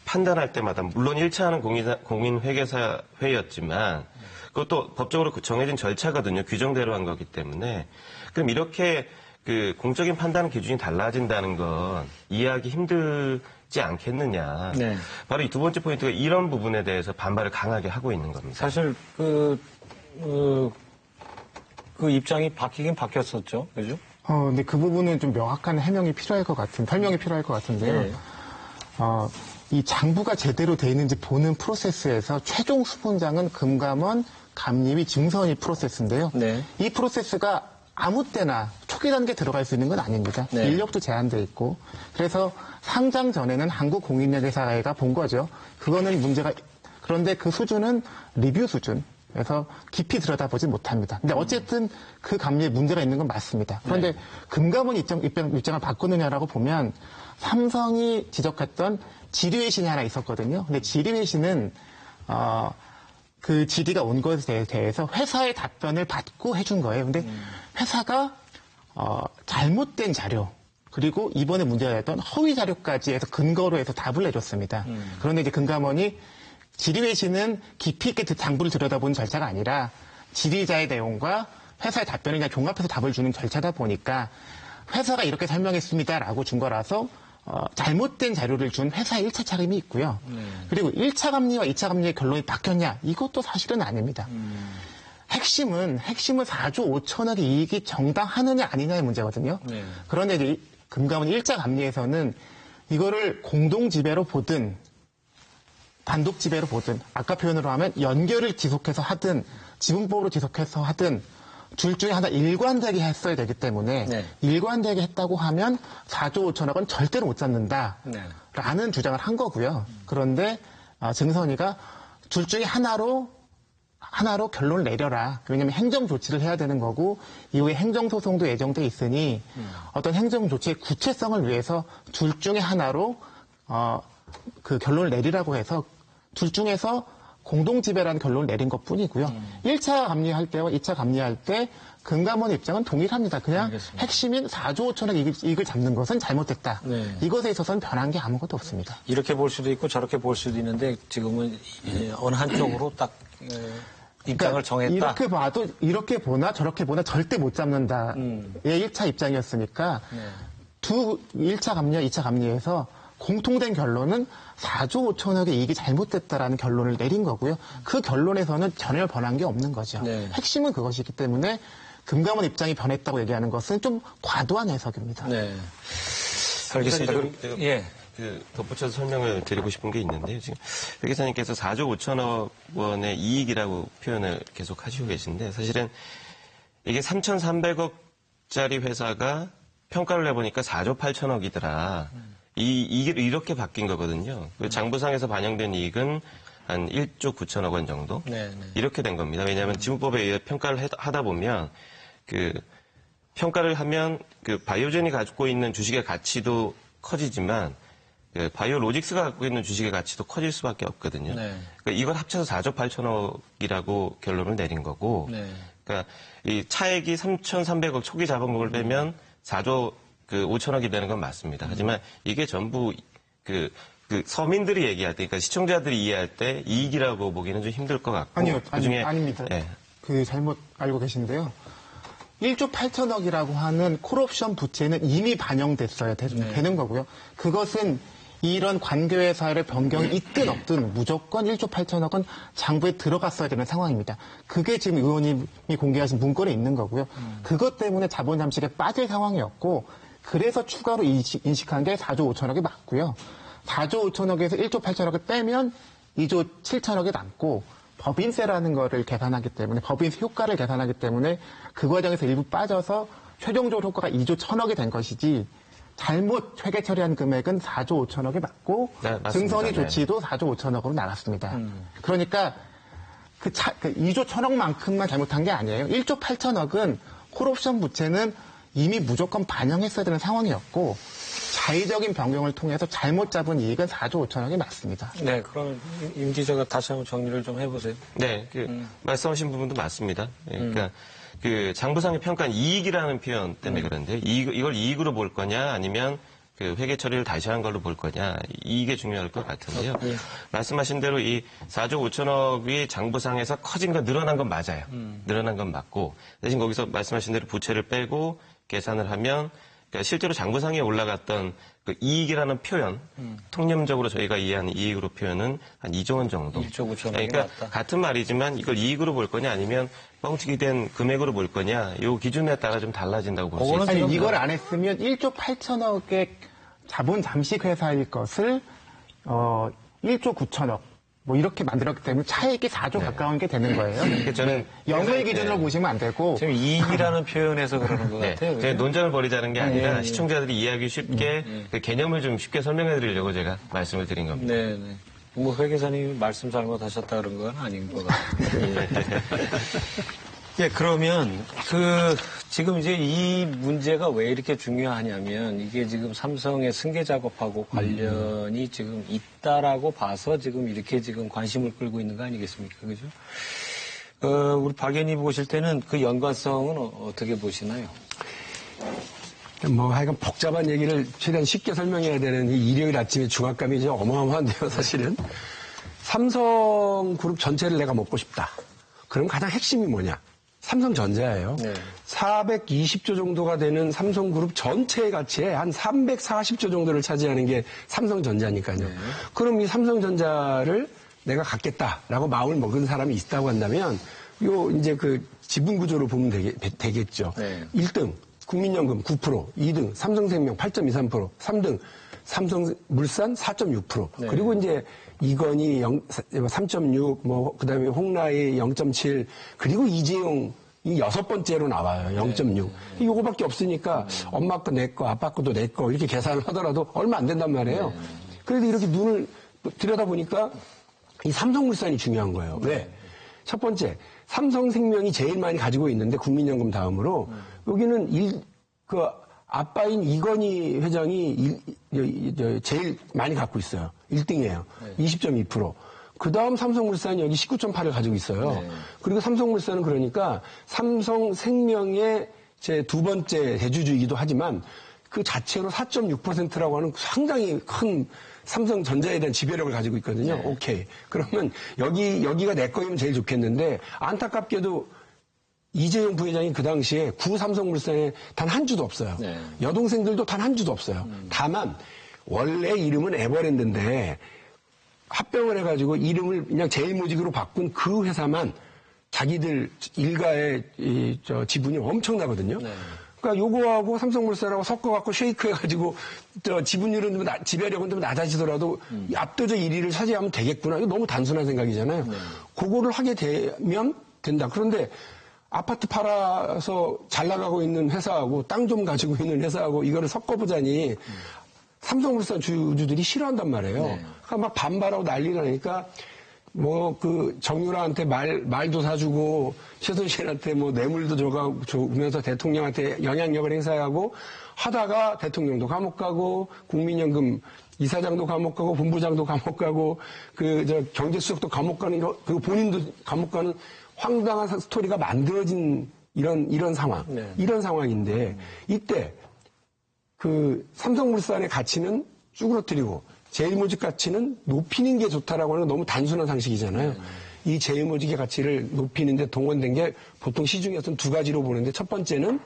Speaker 6: 판단할 때마다 물론 1차는 공인회계사 회의였지만 그것도 법적으로 정해진 절차거든요. 규정대로 한 거기 때문에. 그럼 이렇게 그 공적인 판단 기준이 달라진다는 건 이해하기 힘들지 않겠느냐.
Speaker 1: 네.
Speaker 6: 바로 이 두 번째 포인트가 이런 부분에 대해서 반발을 강하게 하고 있는 겁니다.
Speaker 1: 사실 그 입장이 바뀌긴 바뀌었었죠. 그죠?
Speaker 4: 근데 그 부분은 좀 명확한 설명이 필요할 것 같은데요.
Speaker 1: 네.
Speaker 4: 이 장부가 제대로 돼 있는지 보는 프로세스에서 최종 수분장은 금감원, 감립위, 증선위 프로세스인데요.
Speaker 1: 네.
Speaker 4: 이 프로세스가 아무 때나 초기 단계에 들어갈 수 있는 건 아닙니다.
Speaker 1: 네.
Speaker 4: 인력도 제한돼 있고. 그래서 상장 전에는 한국공인회계사회가 본 거죠. 그거는 문제가, 그런데 그 수준은 리뷰 수준. 그래서 깊이 들여다보지 못합니다. 근데 어쨌든 그 감리에 문제가 있는 건 맞습니다. 그런데 금감원 입장을 바꾸느냐라고 보면 삼성이 지적했던 질의회신이 하나 있었거든요. 근데 질의회신은 그 질의가 온 것에 대해서 회사의 답변을 받고 해준 거예요. 근데 회사가 잘못된 자료 그리고 이번에 문제가 됐던 허위 자료까지 해서 근거로 해서 답을 내줬습니다. 그런데 이제 금감원이 질의회신은 깊이 있게 장부를 들여다보는 절차가 아니라 질의자의 내용과 회사의 답변을 그냥 종합해서 답을 주는 절차다 보니까 회사가 이렇게 설명했습니다라고 준 거라서 잘못된 자료를 준 회사의 1차 책임이 있고요. 그리고 1차 감리와 2차 감리의 결론이 바뀌었냐? 이것도 사실은 아닙니다. 핵심은 4조 5천억의 이익이 정당하느냐 아니냐의 문제거든요. 그런데 이제 금감원 1차 감리에서는 이거를 공동지배로 보든 단독 지배로 보든 아까 표현으로 하면 연결을 지속해서 하든 지분법으로 지속해서 하든 둘 중에 하나 일관되게 했어야 되기 때문에
Speaker 1: 네.
Speaker 4: 일관되게 했다고 하면 4조 5천억은 절대로 못 잡는다 라는 주장을 한 거고요. 그런데 증선위가 둘 중에 하나로 결론을 내려라. 왜냐하면 행정 조치를 해야 되는 거고 이후에 행정소송도 예정돼 있으니 어떤 행정 조치의 구체성을 위해서 둘 중에 하나로 그 결론을 내리라고 해서 둘 중에서 공동지배라는 결론을 내린 것뿐이고요. 1차 감리할 때와 2차 감리할 때 금감원 입장은 동일합니다. 그냥
Speaker 1: 알겠습니다.
Speaker 4: 핵심인 4조 5천억 이익을 잡는 것은 잘못됐다.
Speaker 1: 네.
Speaker 4: 이것에 있어서는 변한 게 아무것도 없습니다.
Speaker 1: 이렇게 볼 수도 있고 저렇게 볼 수도 있는데 지금은 어느 한쪽으로 딱 입장을 정했다.
Speaker 4: 이렇게 보나 저렇게 보나 절대 못 잡는다의 1차 입장이었으니까 1차 감리와 2차 감리에서 공통된 결론은 4조 5천억의 이익이 잘못됐다라는 결론을 내린 거고요. 그 결론에서는 전혀 변한 게 없는 거죠.
Speaker 1: 네.
Speaker 4: 핵심은 그것이기 때문에 금감원 입장이 변했다고 얘기하는 것은 좀 과도한 해석입니다.
Speaker 1: 네. 알겠습니다. 예.
Speaker 6: 덧붙여서 설명을 드리고 싶은 게 있는데요. 지금 회계사님께서 4조 5천억 원의 이익이라고 표현을 계속 하시고 계신데 사실은 이게 3,300억짜리 회사가 평가를 해보니까 4조 8천억이더라. 이게 이렇게 바뀐 거거든요. 장부상에서 반영된 이익은 한 1조 9천억 원 정도? 이렇게 된 겁니다. 왜냐하면 지분법에 의해 평가를 하다 보면 평가를 하면 바이오젠이 갖고 있는 주식의 가치도 커지지만 바이오로직스가 갖고 있는 주식의 가치도 커질 수밖에 없거든요. 그러니까 이걸 합쳐서 4조 8천억이라고 결론을 내린 거고, 그러니까 이 차액이 3,300억 초기 자본금을 빼면 4조 5천억이 되는 건 맞습니다. 하지만 이게 전부 서민들이 얘기할 때, 그러니까 시청자들이 이해할 때 이익이라고 보기는 좀 힘들 것 같고.
Speaker 4: 아닙니다.
Speaker 6: 예.
Speaker 4: 잘못 알고 계신데요. 1조 8천억이라고 하는 콜옵션 부채는 이미 반영됐어야 되는 거고요. 그것은 이런 관계회사의 변경이 있든 없든 무조건 1조 8천억은 장부에 들어갔어야 되는 상황입니다. 그게 지금 의원님이 공개하신 문건에 있는 거고요. 그것 때문에 자본 잠식에 빠질 상황이었고 그래서 추가로 인식한 게 4조 5천억이 맞고요. 4조 5천억에서 1조 8천억을 빼면 2조 7천억이 남고 법인세라는 거를 계산하기 때문에 법인세 효과를 계산하기 때문에 그 과정에서 일부 빠져서 최종적으로 효과가 2조 1천억이 된 것이지 잘못 회계 처리한 금액은 4조 5천억이 맞고
Speaker 6: 네, 맞습니다.
Speaker 4: 증선이
Speaker 6: 네.
Speaker 4: 조치도 4조 5천억으로 나갔습니다. 그러니까 그 2조 1,000억만큼만 잘못한 게 아니에요. 1조 8천억은 콜옵션 부채는 이미 무조건 반영했어야 되는 상황이었고 자의적인 변경을 통해서 잘못 잡은 이익은 4조 5천억이 맞습니다.
Speaker 1: 네, 그럼 임 기자가 다시 한번 정리를 좀 해보세요.
Speaker 6: 네, 말씀하신 부분도 맞습니다. 그러니까 그 장부상의 평가는 이익이라는 표현 때문에 그런데 이걸 이익으로 볼 거냐 아니면 그 회계 처리를 다시 한 걸로 볼 거냐 이게 중요할 것 같은데요. 말씀하신 대로 이 4조 5천억이 장부상에서 커진 건 늘어난 건 맞아요. 늘어난 건 맞고 대신 거기서 말씀하신 대로 부채를 빼고 계산을 하면 그러니까 실제로 장부상에 올라갔던 그 이익이라는 표현, 통념적으로 저희가 이해하는 이익으로 표현은 한 2조 원 정도.
Speaker 1: 1조 9천억이
Speaker 6: 그러니까
Speaker 1: 맞다.
Speaker 6: 같은 말이지만 이걸 이익으로 볼 거냐 아니면 뻥튀기 된 금액으로 볼 거냐 이 기준에 따라 좀 달라진다고 볼 수
Speaker 1: 그거는
Speaker 6: 있습니다.
Speaker 4: 아니, 이걸 안 했으면 1조 8천억의 자본 잠식 회사일 것을 1조 9천억 뭐 이렇게 만들었기 때문에 차익이 4조 가까운 게 되는 거예요.
Speaker 6: 저는
Speaker 4: 영의 기준으로 보시면 안 되고
Speaker 1: 지금 이익이라는 표현에서 그러는 것
Speaker 6: 네,
Speaker 1: 같아요.
Speaker 6: 제가 논쟁을 벌이자는 게 아니라
Speaker 1: 예.
Speaker 6: 시청자들이 이해하기 쉽게 그 개념을 좀 쉽게 설명해 드리려고 제가 말씀을 드린 겁니다.
Speaker 1: 네, 네. 뭐 회계사님이 말씀 잘못하셨다 그런 건 아닌 것 같아요. 예, 그러면 지금 이제 이 문제가 왜 이렇게 중요하냐면 이게 지금 삼성의 승계 작업하고 관련이 지금 있다라고 봐서 지금 이렇게 지금 관심을 끌고 있는 거 아니겠습니까? 그죠? 우리 박 의원님 보실 때는 그 연관성은 어떻게 보시나요?
Speaker 5: 뭐 하여간 복잡한 얘기를 최대한 쉽게 설명해야 되는 이 일요일 아침에 중압감이 이제 어마어마한데요, 사실은. 삼성그룹 전체를 내가 먹고 싶다. 그럼 가장 핵심이 뭐냐? 삼성전자예요.
Speaker 1: 네.
Speaker 5: 420조 정도가 되는 삼성그룹 전체의 가치에 한 340조 정도를 차지하는 게 삼성전자니까요.
Speaker 1: 네.
Speaker 5: 그럼 이 삼성전자를 내가 갖겠다라고 마음을 먹은 사람이 있다고 한다면 요 이제 그 지분 구조로 보면 되겠죠.
Speaker 1: 네.
Speaker 5: 1등 국민연금 9%, 2등 삼성생명 8.23%, 3등 삼성물산 4.6%,
Speaker 1: 네.
Speaker 5: 그리고 이제 이건희 3.6, 뭐 그다음에 홍라이 0.7, 그리고 이재용이 6번째로 나와요. 0.6. 요거밖에 없으니까 엄마 거 내 거, 아빠 거도 내 거 이렇게 계산을 하더라도 얼마 안 된단 말이에요. 그래도 이렇게 눈을 들여다보니까 이 삼성물산이 중요한 거예요. 왜? 첫 번째, 삼성생명이 제일 많이 가지고 있는데 국민연금 다음으로 여기는 아빠인 이건희 회장이 제일 많이 갖고 있어요. 1등이에요. 20.2%. 그 다음 삼성물산이 여기 19.8을 가지고 있어요.
Speaker 1: 네.
Speaker 5: 그리고 삼성물산은 그러니까 삼성생명의 제 두 번째 대주주이기도 하지만 그 자체로 4.6%라고 하는 상당히 큰 삼성전자에 대한 지배력을 가지고 있거든요.
Speaker 1: 네.
Speaker 5: 오케이. 그러면 여기가 내 거이면 제일 좋겠는데 안타깝게도 이재용 부회장이 그 당시에 구 삼성물산에 단 한 주도 없어요.
Speaker 1: 네.
Speaker 5: 여동생들도 단 한 주도 없어요. 다만 원래 이름은 에버랜드인데 합병을 해가지고 이름을 그냥 제일모직으로 바꾼 그 회사만 자기들 일가의 지분이 엄청나거든요.
Speaker 1: 네.
Speaker 5: 그러니까 요거하고 삼성물산하고 섞어갖고 쉐이크 해가지고 지분율은 지배력은 좀 낮아지더라도 압도적 1위를 차지하면 되겠구나. 이거 너무 단순한 생각이잖아요. 그거를 하게 되면 된다. 그런데 아파트 팔아서 잘 나가고 있는 회사하고 땅 좀 가지고 있는 회사하고 이거를 섞어보자니 삼성물산 주주들이 싫어한단 말이에요. 그러니까 막 반발하고 난리가 나니까 뭐 정유라한테 말도 사주고 최순실한테 뭐 뇌물도 주면서 대통령한테 영향력을 행사하고 하다가 대통령도 감옥 가고 국민연금 이사장도 감옥 가고 본부장도 감옥 가고 경제수석도 감옥 가는 거 그리고 본인도 감옥 가는 황당한 스토리가 만들어진 이런 상황.
Speaker 1: 네.
Speaker 5: 이런 상황인데 이때 삼성물산의 가치는 쭈그러뜨리고 제일모직 가치는 높이는 게 좋다라고 하는 건 너무 단순한 상식이잖아요. 이 제일모직의 가치를 높이는데 동원된 게 보통 시중에서는 두 가지로 보는데 첫 번째는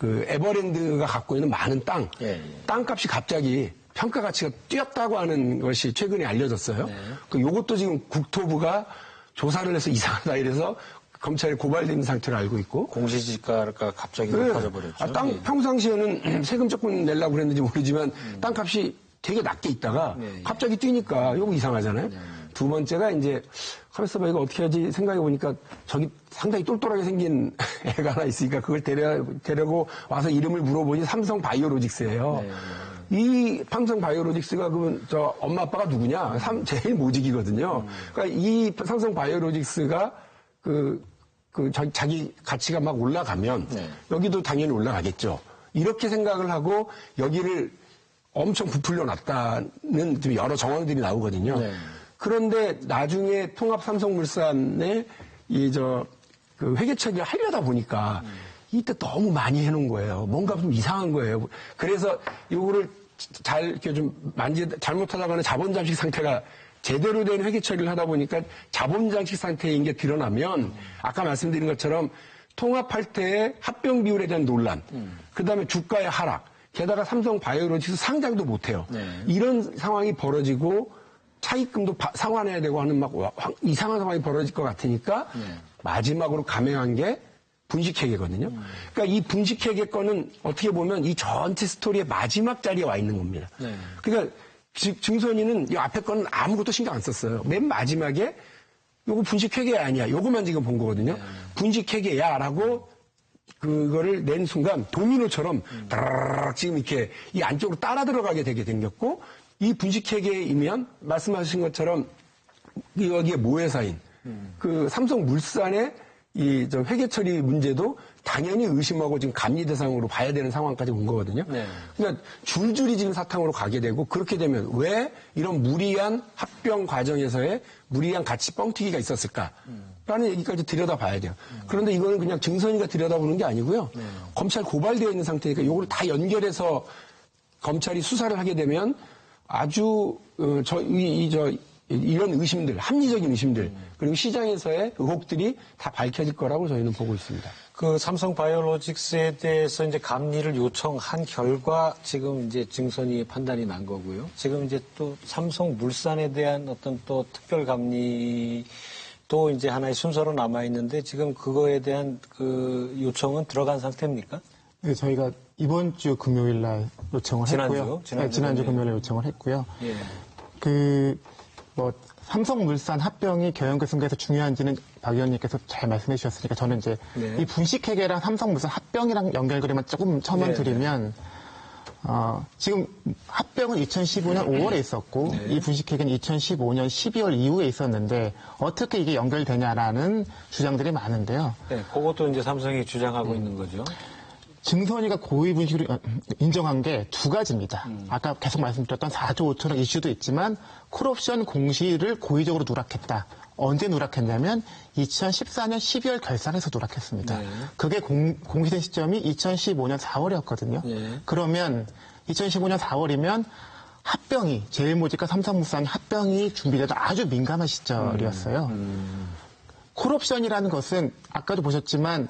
Speaker 5: 에버랜드가 갖고 있는 많은 땅값이 갑자기 평가 가치가 뛰었다고 하는 것이 최근에 알려졌어요. 요것도 지금 국토부가 조사를 해서 이상하다 이래서 검찰에 고발된 상태로 알고 있고.
Speaker 1: 공시지가가 갑자기 높아져 버렸죠.
Speaker 5: 평상시에는 세금 조금 내려고 그랬는지 모르지만 땅값이 되게 낮게 있다가 갑자기 뛰니까 이거 이상하잖아요. 두 번째가 이제 가만있어 봐 이거 어떻게 하지 생각해 보니까 저기 상당히 똘똘하게 생긴 애가 하나 있으니까 그걸 데려고 와서 이름을 물어보니 삼성 바이오로직스예요. 이 삼성 바이오로직스가 그러면 저 엄마 아빠가 누구냐? 제일 모직이거든요. 그러니까 이 삼성 바이오로직스가 자기 가치가 막 올라가면 여기도 당연히 올라가겠죠. 이렇게 생각을 하고 여기를 엄청 부풀려 놨다는 좀 여러 정황들이 나오거든요. 그런데 나중에 통합 삼성물산에 회계 처리를 하려다 보니까 이때 너무 많이 해놓은 거예요. 뭔가 좀 이상한 거예요. 그래서 요거를 이렇게 좀 잘못하다가는 자본잠식 상태가 제대로 된 회계 처리를 하다 보니까 자본잠식 상태인 게 드러나면 아까 말씀드린 것처럼 통합할 때의 합병 비율에 대한 논란, 그 다음에 주가의 하락, 게다가 삼성 바이오로직스 상장도 못해요. 이런 상황이 벌어지고 차입금도 상환해야 되고 하는 막 이상한 상황이 벌어질 것 같으니까 마지막으로 감행한 게 분식회계거든요. 그러니까 이 분식회계 건은 어떻게 보면 이 전체 스토리의 마지막 자리에 와 있는 겁니다. 그러니까 증선이는 이 앞에 거는 아무것도 신경 안 썼어요. 맨 마지막에 요거 분식회계 아니야. 요거만 지금 본 거거든요. 분식회계야라고 그거를 낸 순간 도미노처럼 따라락 지금 이렇게 이 안쪽으로 따라 들어가게 되게 생겼고 이 분식회계이면 말씀하신 것처럼 여기에 모회사인 그 삼성물산의 이 회계 처리 문제도 당연히 의심하고 지금 감리 대상으로 봐야 되는 상황까지 온 거거든요. 그러니까 줄줄이 지금 사탕으로 가게 되고 그렇게 되면 왜 이런 무리한 합병 과정에서의 무리한 가치 뻥튀기가 있었을까라는 얘기까지 들여다봐야 돼요. 그런데 이거는 그냥 증선이가 들여다보는 게 아니고요. 검찰 고발되어 있는 상태니까 이걸 다 연결해서 검찰이 수사를 하게 되면 아주 이런 의심들, 합리적인 의심들, 그리고 시장에서의 의혹들이 다 밝혀질 거라고 저희는 보고 있습니다.
Speaker 1: 그 삼성 바이오로직스에 대해서 이제 감리를 요청한 결과 지금 이제 증선이 판단이 난 거고요. 지금 이제 또 삼성물산에 대한 어떤 또 특별 감리도 이제 하나의 순서로 남아 있는데 지금 그거에 대한 그 요청은 들어간 상태입니까?
Speaker 4: 네, 저희가 이번 주 금요일 날 요청을 했고요. 지난주 금요일에 요청을 했고요.
Speaker 1: 예.
Speaker 4: 삼성물산 합병이 경영계승계에서 중요한지는 박 의원님께서 잘 말씀해 주셨으니까 저는 이제 이 분식회계랑 삼성물산 합병이랑 연결고리만 조금 첨언드리면 지금 합병은 2015년 5월에 있었고 이 분식회계는 2015년 12월 이후에 있었는데 어떻게 이게 연결되냐라는 주장들이 많은데요.
Speaker 1: 네, 그것도 이제 삼성이 주장하고 있는 거죠.
Speaker 4: 증선이가 고의 분식을 인정한 게 두 가지입니다. 아까 계속 말씀드렸던 4조 5천억 이슈도 있지만 콜옵션 공시를 고의적으로 누락했다. 언제 누락했냐면 2014년 12월 결산에서 누락했습니다. 그게 공시된 시점이 2015년 4월이었거든요. 그러면 2015년 4월이면 합병이 제일모직과 삼성물산 합병이 준비되던 아주 민감한 시절이었어요. 콜옵션이라는 것은 아까도 보셨지만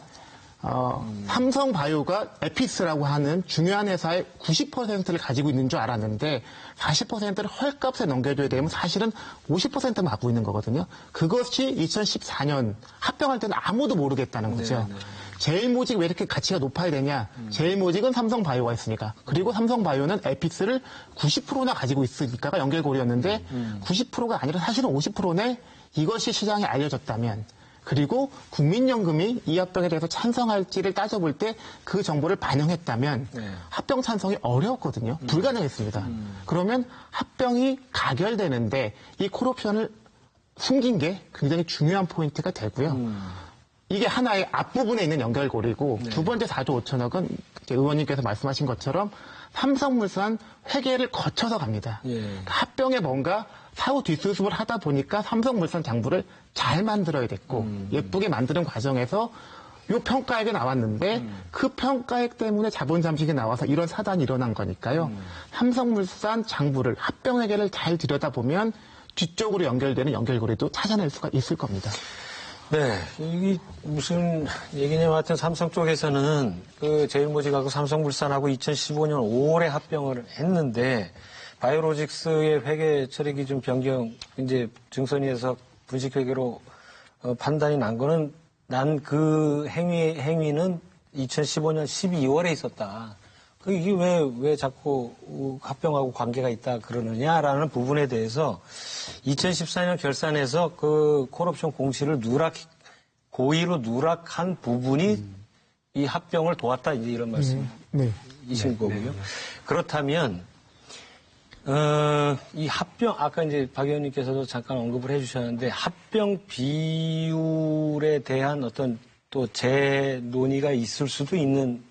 Speaker 4: 삼성바이오가 에피스라고 하는 중요한 회사의 90%를 가지고 있는 줄 알았는데 40%를 헐값에 넘겨줘야 되면 사실은 50%만 갖고 있는 거거든요. 그것이 2014년 합병할 때는 아무도 모르겠다는 거죠. 제일모직 왜 이렇게 가치가 높아야 되냐. 제일모직은 삼성바이오가 있으니까. 그리고 삼성바이오는 에피스를 90%나 가지고 있으니까가 연결고리였는데 90%가 아니라 사실은 50%네. 이것이 시장에 알려졌다면 그리고 국민연금이 이 합병에 대해서 찬성할지를 따져볼 때 그 정보를 반영했다면 합병 찬성이 어려웠거든요. 불가능했습니다. 그러면 합병이 가결되는데 이 콜옵션을 숨긴 게 굉장히 중요한 포인트가 되고요. 이게 하나의 앞부분에 있는 연결고리고 두 번째 4조 5천억은 의원님께서 말씀하신 것처럼 삼성물산 회계를 거쳐서 갑니다. 합병에 뭔가 사후 뒷수습을 하다 보니까 삼성물산 장부를 잘 만들어야 됐고 예쁘게 만드는 과정에서 요 평가액이 나왔는데 그 평가액 때문에 자본 잠식이 나와서 이런 사단이 일어난 거니까요. 삼성물산 장부를 합병회계를 잘 들여다보면 뒤쪽으로 연결되는 연결고리도 찾아낼 수가 있을 겁니다.
Speaker 1: 네, 이게 무슨 얘기냐면 하여튼 삼성 쪽에서는 그 제일모직하고 삼성물산하고 2015년 5월에 합병을 했는데 바이오로직스의 회계 처리 기준 변경 이제 증선위에서 분식회계로 판단이 난 거는 난 그 행위는 2015년 12월에 있었다. 이게 왜 자꾸 합병하고 관계가 있다 그러느냐라는 부분에 대해서 2014년 결산에서 그 콜옵션 공시를 고의로 누락한 부분이 이 합병을 도왔다 이제 이런 말씀이신 거고요. 그렇다면 이 합병, 아까 이제 박 의원님께서도 잠깐 언급을 해주셨는데, 합병 비율에 대한 어떤 또 재논의가 있을 수도 있는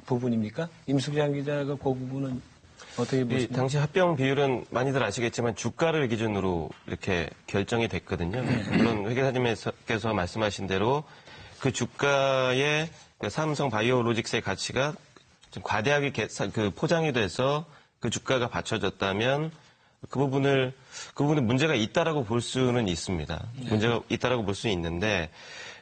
Speaker 1: 부분입니까? 임수장 기자가 그 부분은 어떻게
Speaker 6: 이
Speaker 1: 보십니까?
Speaker 6: 당시 합병 비율은 많이들 아시겠지만 주가를 기준으로 이렇게 결정이 됐거든요. 물론 회계사님께서 말씀하신 대로 그 주가의 그 삼성 바이오로직스의 가치가 좀 과대하게 포장이 돼서 그 주가가 받쳐졌다면 그 부분에 문제가 있다라고 볼 수는 있습니다. 문제가 있다라고 볼 수 있는데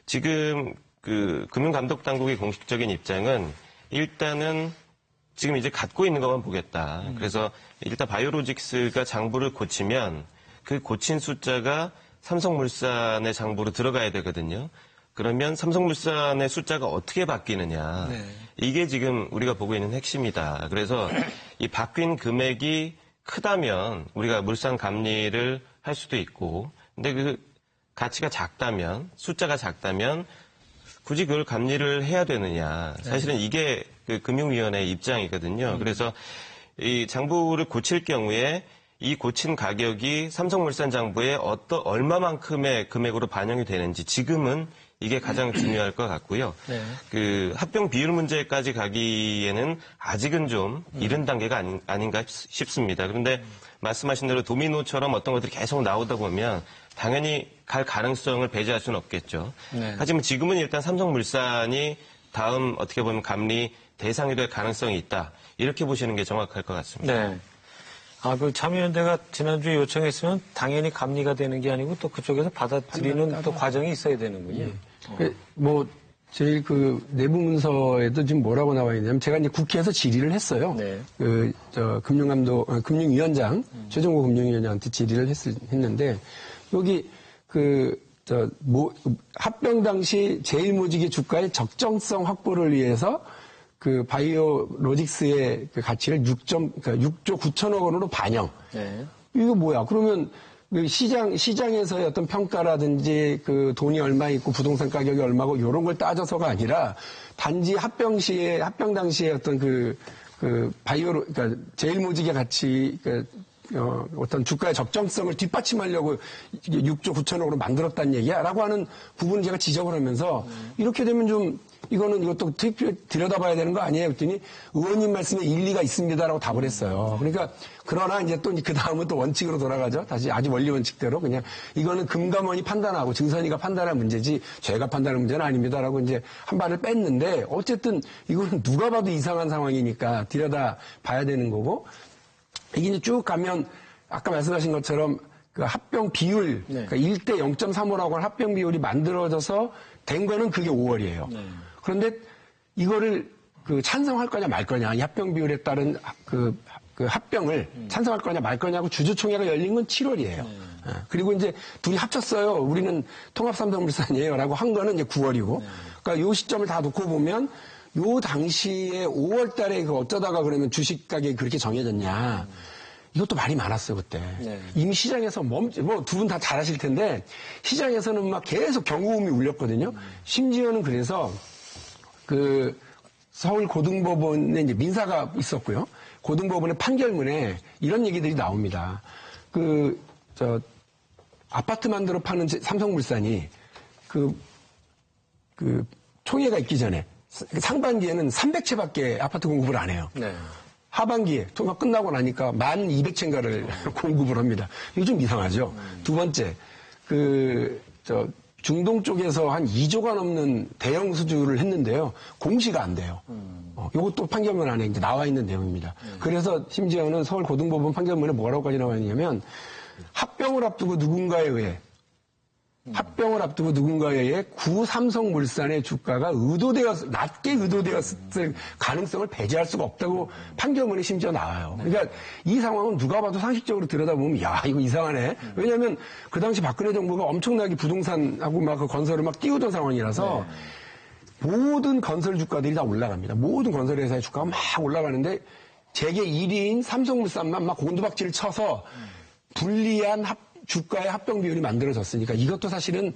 Speaker 6: 지금 그 금융감독당국의 공식적인 입장은 일단은 지금 이제 갖고 있는 것만 보겠다. 그래서 일단 바이오로직스가 장부를 고치면 그 고친 숫자가 삼성물산의 장부로 들어가야 되거든요. 그러면 삼성물산의 숫자가 어떻게 바뀌느냐. 이게 지금 우리가 보고 있는 핵심이다. 그래서 이 바뀐 금액이 크다면 우리가 물산 감리를 할 수도 있고, 근데 그 가치가 작다면, 숫자가 작다면 굳이 그걸 감리를 해야 되느냐. 사실은 이게 그 금융위원회의 입장이거든요. 그래서 이 장부를 고칠 경우에 이 고친 가격이 삼성물산 장부에 얼마만큼의 금액으로 반영이 되는지 지금은 이게 가장 중요할 것 같고요. 그 합병 비율 문제까지 가기에는 아직은 좀 이른 단계가 아닌가 싶습니다. 그런데 말씀하신 대로 도미노처럼 어떤 것들이 계속 나오다 보면 당연히 갈 가능성을 배제할 수는 없겠죠. 하지만 지금은 일단 삼성물산이 다음 어떻게 보면 감리 대상이 될 가능성이 있다. 이렇게 보시는 게 정확할 것 같습니다.
Speaker 1: 네. 그 참여연대가 지난주에 요청했으면 당연히 감리가 되는 게 아니고 또 그쪽에서 받아들이는 또 과정이 있어야 되는군요.
Speaker 5: 뭐 제일 그 내부 문서에도 지금 뭐라고 나와 있냐면 제가 이제 국회에서 질의를 했어요. 금융위원장 최종국 금융위원장한테 질의를 했는데 여기 합병 당시 제일모직의 주가의 적정성 확보를 위해서 그 바이오로직스의 그 가치를 6조 9천억 원으로 반영. 이거 뭐야? 그러면 그 시장에서의 어떤 평가라든지 그 돈이 얼마 있고 부동산 가격이 얼마고 이런 걸 따져서가 아니라 단지 합병 당시에 어떤 그러니까 제일모직의 가치, 어떤 주가의 적정성을 뒷받침하려고 6조 9천억으로 만들었다는 얘기야? 라고 하는 부분을 제가 지적을 하면서 이렇게 되면 좀 이것도 들여다봐야 되는 거 아니에요? 그랬더니 의원님 말씀에 일리가 있습니다라고 답을 했어요. 그러니까 그러나 이제 또 그 다음은 또 원칙으로 돌아가죠. 다시 아주 원리 원칙대로 그냥 이거는 금감원이 판단하고 증선이가 판단할 문제지 제가 판단할 문제는 아닙니다라고 이제 한 발을 뺐는데 어쨌든 이거는 누가 봐도 이상한 상황이니까 들여다봐야 되는 거고 이게 이제 쭉 가면 아까 말씀하신 것처럼 그 합병 비율, 그러니까 1대 0.35라고 하는 합병 비율이 만들어져서 된 거는 그게 5월이에요. 그런데 이거를 찬성할 거냐 말 거냐, 이 합병 비율에 따른 그 합병을 찬성할 거냐 말 거냐고 주주총회가 열린 건 7월이에요. 그리고 이제 둘이 합쳤어요. 우리는 통합삼성물산이에요라고 한 거는 이제 9월이고. 그러니까 요 시점을 다 놓고 보면 요 당시에 5월 달에 어쩌다가 그러면 주식 가격이 그렇게 정해졌냐. 이것도 말이 많았어요, 그때. 이미 시장에서 두 분 다 잘 아실 텐데, 시장에서는 막 계속 경고음이 울렸거든요. 심지어는 그래서, 서울 고등법원에 이제 민사가 있었고요. 고등법원의 판결문에 이런 얘기들이 나옵니다. 아파트 만들어 파는 삼성물산이 총회가 있기 전에 상반기에는 300채밖에 아파트 공급을 안 해요. 하반기에 통합 끝나고 나니까 1200채인가를 공급을 합니다. 이거 좀 이상하죠. 두 번째, 중동 쪽에서 한 2조가 넘는 대형 수주를 했는데요. 공시가 안 돼요. 이것도 판결문 안에 이제 나와 있는 내용입니다. 그래서 심지어는 서울 고등법원 판결문에 뭐라고까지 나와 있냐면 합병을 앞두고 누군가에 의해 구삼성물산의 주가가 낮게 의도되었을 가능성을 배제할 수가 없다고 판결문에 심지어 나와요. 그러니까 이 상황은 누가 봐도 상식적으로 들여다보면 야 이거 이상하네. 왜냐하면 그 당시 박근혜 정부가 엄청나게 부동산하고 막 그 건설을 막 띄우던 상황이라서 모든 건설 주가들이 다 올라갑니다. 모든 건설 회사의 주가가 막 올라가는데 재계 1위인 삼성물산만 막 곤두박질을 쳐서 불리한 주가의 합병 비율이 만들어졌으니까 이것도 사실은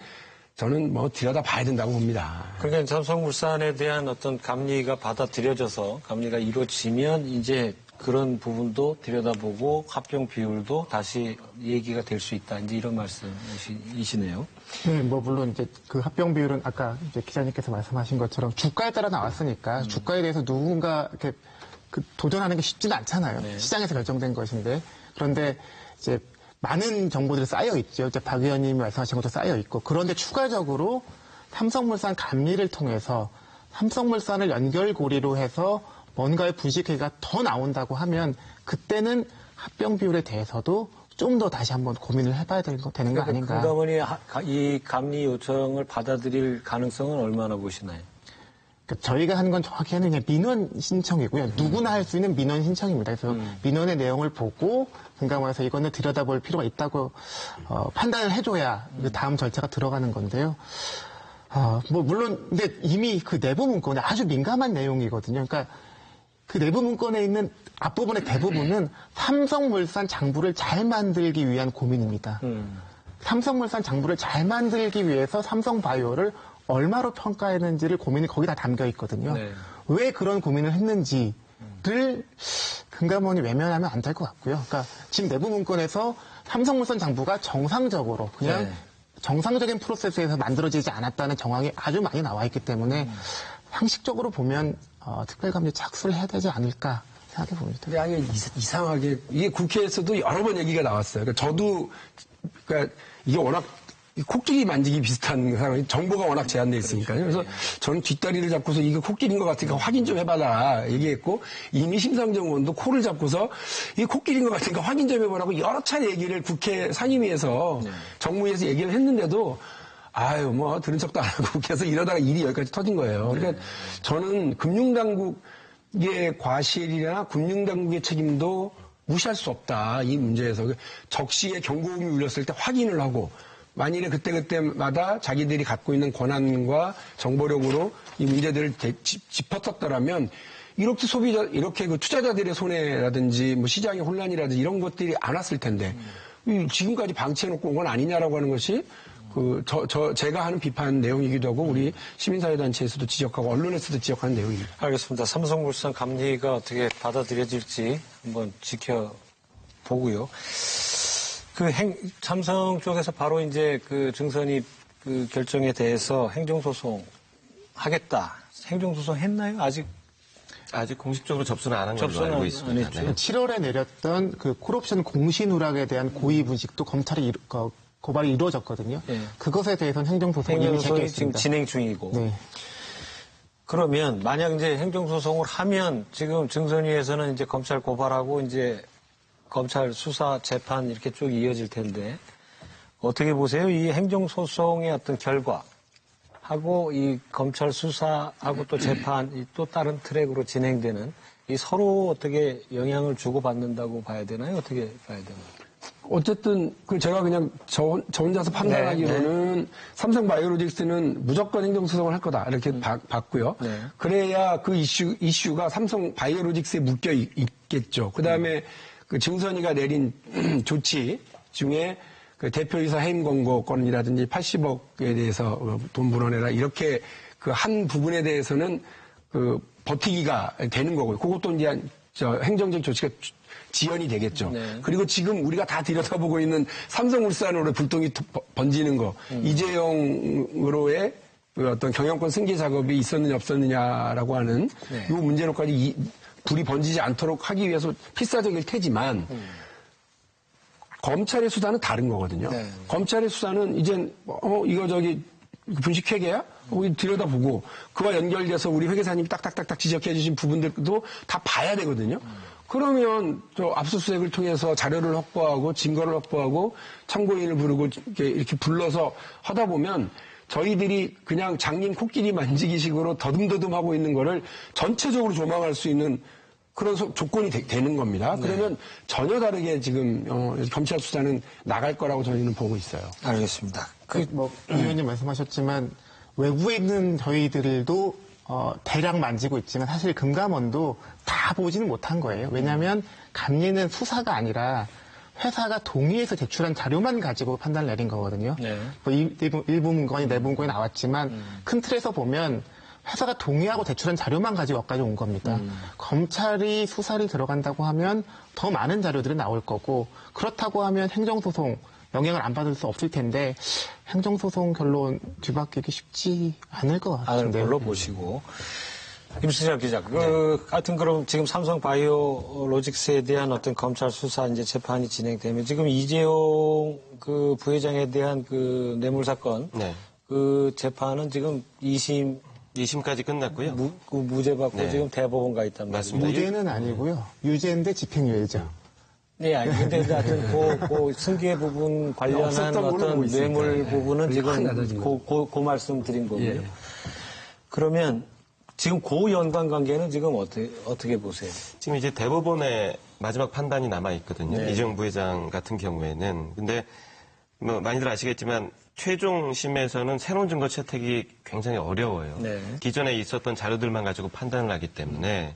Speaker 5: 저는 들여다봐야 된다고 봅니다.
Speaker 1: 그러니까 삼성물산에 대한 어떤 감리가 받아들여져서 감리가 이루어지면 이제 그런 부분도 들여다보고 합병 비율도 다시 얘기가 될 수 있다. 이제 이런 말씀이시네요.
Speaker 4: 네, 뭐 물론 이제 그 합병 비율은 아까 이제 기자님께서 말씀하신 것처럼 주가에 따라 나왔으니까 주가에 대해서 누군가 이렇게 그 도전하는 게 쉽지는 않잖아요.
Speaker 1: 네.
Speaker 4: 시장에서 결정된 것인데 그런데 이제 많은 정보들이 쌓여 있죠. 이제 박 의원님이 말씀하신 것도 쌓여 있고 그런데 추가적으로 삼성물산 감리를 통해서 삼성물산을 연결고리로 해서 뭔가의 부실회계가 더 나온다고 하면 그때는 합병 비율에 대해서도 좀 더 다시 한번 고민을 해봐야 되는 거 아닌가.
Speaker 1: 금감원이 이 감리 요청을 받아들일 가능성은 얼마나 보시나요?
Speaker 4: 그러니까 저희가 하는 건 정확히는 그냥 민원 신청이고요. 누구나 할 수 있는 민원 신청입니다. 그래서 민원의 내용을 보고 금감원에서 이거는 들여다볼 필요가 있다고 판단을 해줘야 그 다음 절차가 들어가는 건데요. 뭐 물론 근데 이미 그 내부 문건에 아주 민감한 내용이거든요. 그러니까 그 내부 문건에 있는 앞부분의 대부분은 삼성물산 장부를 잘 만들기 위한 고민입니다. 삼성물산 장부를 잘 만들기 위해서 삼성바이오를 얼마로 평가했는지를 고민이 거기 다 담겨 있거든요.
Speaker 1: 네.
Speaker 4: 왜 그런 고민을 했는지를 금감원이 외면하면 안 될 것 같고요. 그러니까 지금 내부 문건에서 삼성물산 장부가 정상적으로 그냥
Speaker 1: 네.
Speaker 4: 정상적인 프로세스에서 만들어지지 않았다는 정황이 아주 많이 나와 있기 때문에 상식적으로 보면 특별감리 착수를 해야 되지 않을까 생각해 봅니다.
Speaker 5: 근데 아니 이상하게 이게 국회에서도 여러 번 얘기가 나왔어요. 그러니까 저도 그러니까 이게 워낙 코끼리 만지기 비슷한 상황이 정보가 워낙 제한돼 있으니까요. 그래서 저는 뒷다리를 잡고서 이게 코끼리인 것 같으니까 확인 좀 해봐라 얘기했고 이미 심상정 의원도 코를 잡고서 이게 코끼리인 것 같으니까 확인 좀 해보라고 여러 차례 얘기를 국회 상임위에서 정무위에서 얘기를 했는데도 아유 뭐 들은 척도 안 하고 계속 이러다가 일이 여기까지 터진 거예요. 그러니까 저는 금융당국의 과실이나 금융당국의 책임도 무시할 수 없다 이 문제에서 적시에 경고음이 울렸을 때 확인을 하고 만일에 그때마다 자기들이 갖고 있는 권한과 정보력으로 이 문제들을 짚었었더라면 이렇게 이렇게 그 투자자들의 손해라든지 뭐 시장의 혼란이라든지 이런 것들이 안 왔을 텐데 지금까지 방치해놓고 온 건 아니냐라고 하는 것이 제가 하는 비판 내용이기도 하고 우리 시민사회단체에서도 지적하고 언론에서도 지적하는 내용입니다.
Speaker 1: 알겠습니다. 삼성물산 감리가 어떻게 받아들여질지 한번 지켜보고요. 삼성 쪽에서 바로 이제 그 증선이 그 결정에 대해서 행정소송 하겠다. 행정소송 했나요? 아직
Speaker 6: 공식적으로 접수는 안 한 걸로 알고 있습니다. 네.
Speaker 4: 7월에 내렸던 그 콜옵션 공시 누락에 대한 고의 분식도 검찰이 고발이 이루어졌거든요.
Speaker 1: 네.
Speaker 4: 그것에 대해서는 행정소송이 이미
Speaker 1: 행정소송이 지금
Speaker 4: 제기했습니다.
Speaker 1: 진행 중이고.
Speaker 4: 네.
Speaker 1: 그러면 만약 이제 행정소송을 하면 지금 증선위에서는 이제 검찰 고발하고 이제 검찰 수사 재판 이렇게 쭉 이어질 텐데 어떻게 보세요? 이 행정소송의 어떤 결과하고 이 검찰 수사하고 또 재판 또 다른 트랙으로 진행되는 이 서로 어떻게 영향을 주고받는다고 봐야 되나요? 어떻게 봐야 되나요?
Speaker 5: 어쨌든 제가 그냥 저 혼자서 판단하기로는 삼성바이오로직스는 무조건 행정소송을 할 거다 이렇게 봤고요.
Speaker 1: 네.
Speaker 5: 그래야 그 이슈가 삼성바이오로직스에 묶여 있겠죠. 그다음에 그 증선이가 내린 조치 중에 그 대표이사 해임 권고 건이라든지 80억에 대해서 돈 물어내라 이렇게 그 한 부분에 대해서는 그 버티기가 되는 거고요. 그것도 이제 행정적 조치가 지연이 되겠죠.
Speaker 1: 네.
Speaker 5: 그리고 지금 우리가 다 들여다보고 있는 삼성물산으로 불똥이 번지는 거, 이재용으로의 그 어떤 경영권 승계 작업이 있었느냐 없었느냐라고 하는 이 문제로까지 불이 번지지 않도록 하기 위해서 필사적일 테지만 검찰의 수사는 다른 거거든요.
Speaker 1: 네.
Speaker 5: 검찰의 수사는 이젠 이거 분식회계야? 들여다보고 그와 연결돼서 우리 회계사님이 딱딱딱딱 지적해 주신 부분들도 다 봐야 되거든요. 그러면 압수수색을 통해서 자료를 확보하고 증거를 확보하고 참고인을 부르고 이렇게 불러서 하다 보면 저희들이 그냥 장님 코끼리 만지기식으로 더듬더듬하고 있는 거를 전체적으로 조망할 수 있는 그런 조건이 되는 겁니다. 그러면 전혀 다르게 지금 검찰 수사는 나갈 거라고 저희는 보고 있어요.
Speaker 1: 알겠습니다.
Speaker 4: 의원님 말씀하셨지만 외부에 있는 저희들도 대략 만지고 있지만 사실 금감원도 다 보지는 못한 거예요. 왜냐하면 감리는 수사가 아니라 회사가 동의해서 제출한 자료만 가지고 판단을 내린 거거든요.
Speaker 1: 네.
Speaker 4: 일부 문건이 내부 문건이 나왔지만 큰 틀에서 보면 회사가 동의하고 제출한 자료만 가지고 여기까지 온 겁니다. 검찰이 수사를 들어간다고 하면 더 많은 자료들이 나올 거고 그렇다고 하면 행정소송 영향을 안 받을 수 없을 텐데 행정소송 결론 뒤바뀌기 쉽지 않을 것
Speaker 1: 않을
Speaker 4: 같은데요.
Speaker 1: 걸로 보시고. 임수정 기자, 하여튼 그럼 지금 삼성 바이오로직스에 대한 어떤 검찰 수사 이제 재판이 진행되면 지금 이재용 그 부회장에 대한 그 뇌물 사건
Speaker 6: 네.
Speaker 1: 그 재판은 지금
Speaker 6: 2심까지 끝났고요.
Speaker 1: 무죄 받고
Speaker 6: 네.
Speaker 1: 지금 대법원 가 있단 말이에요.
Speaker 6: 맞습니다.
Speaker 4: 무죄는 아니고요. 유죄인데 집행유예죠.
Speaker 1: 네, 아니, 근데 하여튼 그 승계 부분 관련한
Speaker 5: 없었던 걸로
Speaker 1: 어떤
Speaker 5: 보고 있으니까.
Speaker 1: 뇌물 부분은
Speaker 5: 그게 확 낮아진
Speaker 1: 지금 그 말씀 드린 거고요.
Speaker 5: 예.
Speaker 1: 그러면 지금 그 연관 관계는 지금 어떻게 보세요?
Speaker 6: 지금 이제 대법원의 마지막 판단이 남아 있거든요.
Speaker 1: 네.
Speaker 6: 이재용 부회장 같은 경우에는. 근데 뭐 많이들 아시겠지만 최종심에서는 새로운 증거 채택이 굉장히 어려워요.
Speaker 1: 네.
Speaker 6: 기존에 있었던 자료들만 가지고 판단을 하기 때문에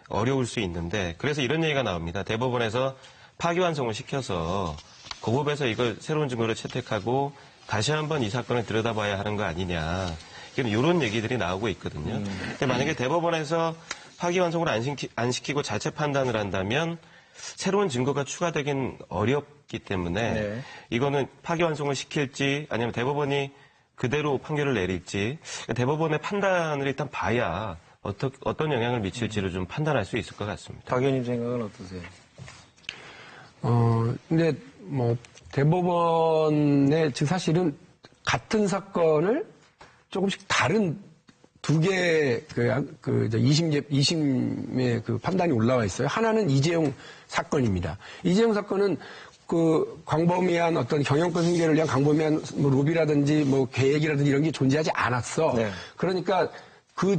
Speaker 6: 어려울 수 있는데 그래서 이런 얘기가 나옵니다. 대법원에서 파기환송을 시켜서 고법에서 이걸 새로운 증거로 채택하고 다시 한번 이 사건을 들여다봐야 하는 거 아니냐. 이런 얘기들이 나오고 있거든요. 근데 만약에 대법원에서 파기환송을 안 시키고 자체 판단을 한다면 새로운 증거가 추가되긴 어렵기 때문에
Speaker 1: 네.
Speaker 6: 이거는 파기환송을 시킬지 아니면 대법원이 그대로 판결을 내릴지 대법원의 판단을 일단 봐야 어떤 영향을 미칠지를 좀 판단할 수 있을 것 같습니다.
Speaker 1: 박 의원님 생각은 어떠세요?
Speaker 5: 근데 뭐 대법원의 즉 사실은 같은 사건을 조금씩 다른 두 개의 이심의 그 판단이 올라와 있어요. 하나는 이재용 사건입니다. 이재용 사건은 그 광범위한 어떤 경영권 승계를 위한 광범위한 뭐 로비라든지 뭐 계획이라든지 이런 게 존재하지 않았어.
Speaker 1: 네.
Speaker 5: 그러니까 그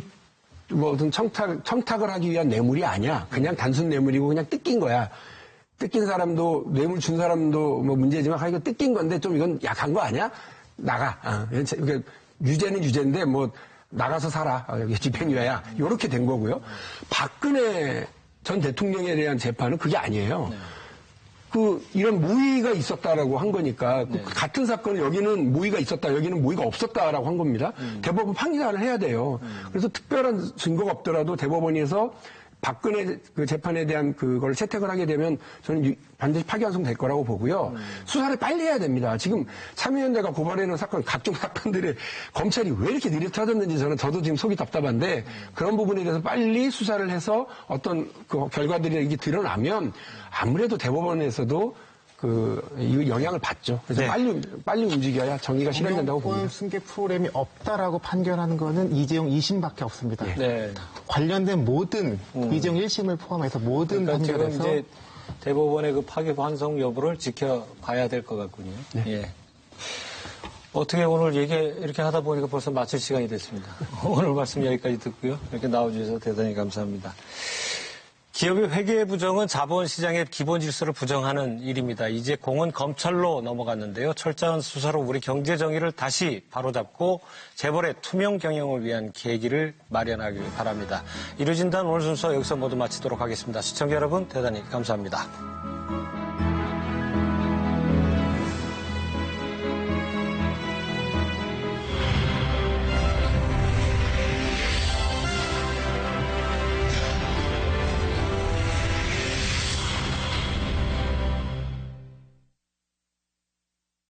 Speaker 5: 뭐 어떤 청탁을 하기 위한 뇌물이 아니야. 그냥 단순 뇌물이고 그냥 뜯긴 거야. 뜯긴 사람도 뇌물 준 사람도 뭐 문제지만 이거 뜯긴 건데 좀 이건 약한 거 아니야? 나가. 그러니까 유죄는 유죄인데 뭐 나가서 살아. 여기 집행유예야. 이렇게 된 거고요. 박근혜 전 대통령에 대한 재판은 그게 아니에요. 이런 모의가 있었다라고 한 거니까 같은 사건을 여기는 모의가 있었다, 여기는 모의가 없었다라고 한 겁니다. 대법원 판결을 해야 돼요. 그래서 특별한 증거가 없더라도 대법원에서 박근혜 그 재판에 대한 그걸 채택을 하게 되면 저는 반드시 파기환송 될 거라고 보고요. 수사를 빨리 해야 됩니다. 지금 참여연대가 고발해놓은 사건, 각종 사건들에 검찰이 왜 이렇게 느릿하졌는지 저도 지금 속이 답답한데 그런 부분에 대해서 빨리 수사를 해서 어떤 그 결과들이 이게 드러나면 아무래도 대법원에서도 이 영향을 받죠. 그래서
Speaker 6: 네.
Speaker 5: 빨리 움직여야 정의가 실현된다고
Speaker 4: 경영권
Speaker 5: 봅니다.
Speaker 4: 승계 프로그램이 없다라고 판결하는 거는 이재용 2심밖에 없습니다.
Speaker 1: 네.
Speaker 4: 관련된 모든 이재용 1심을 포함해서 모든
Speaker 1: 그러니까 지금
Speaker 4: 판결에서
Speaker 1: 이제 대법원의 그 파기환송 여부를 지켜봐야 될 것 같군요.
Speaker 5: 네.
Speaker 1: 예. 어떻게 오늘 이렇게 하다 보니까 벌써 마칠 시간이 됐습니다. 오늘 말씀 여기까지 듣고요. 이렇게 나와주셔서 대단히 감사합니다. 기업의 회계 부정은 자본시장의 기본 질서를 부정하는 일입니다. 이제 공은 검찰로 넘어갔는데요. 철저한 수사로 우리 경제 정의를 다시 바로잡고 재벌의 투명 경영을 위한 계기를 마련하길 바랍니다. 이루어진다는 오늘 순서 여기서 모두 마치도록 하겠습니다. 시청자 여러분 대단히 감사합니다.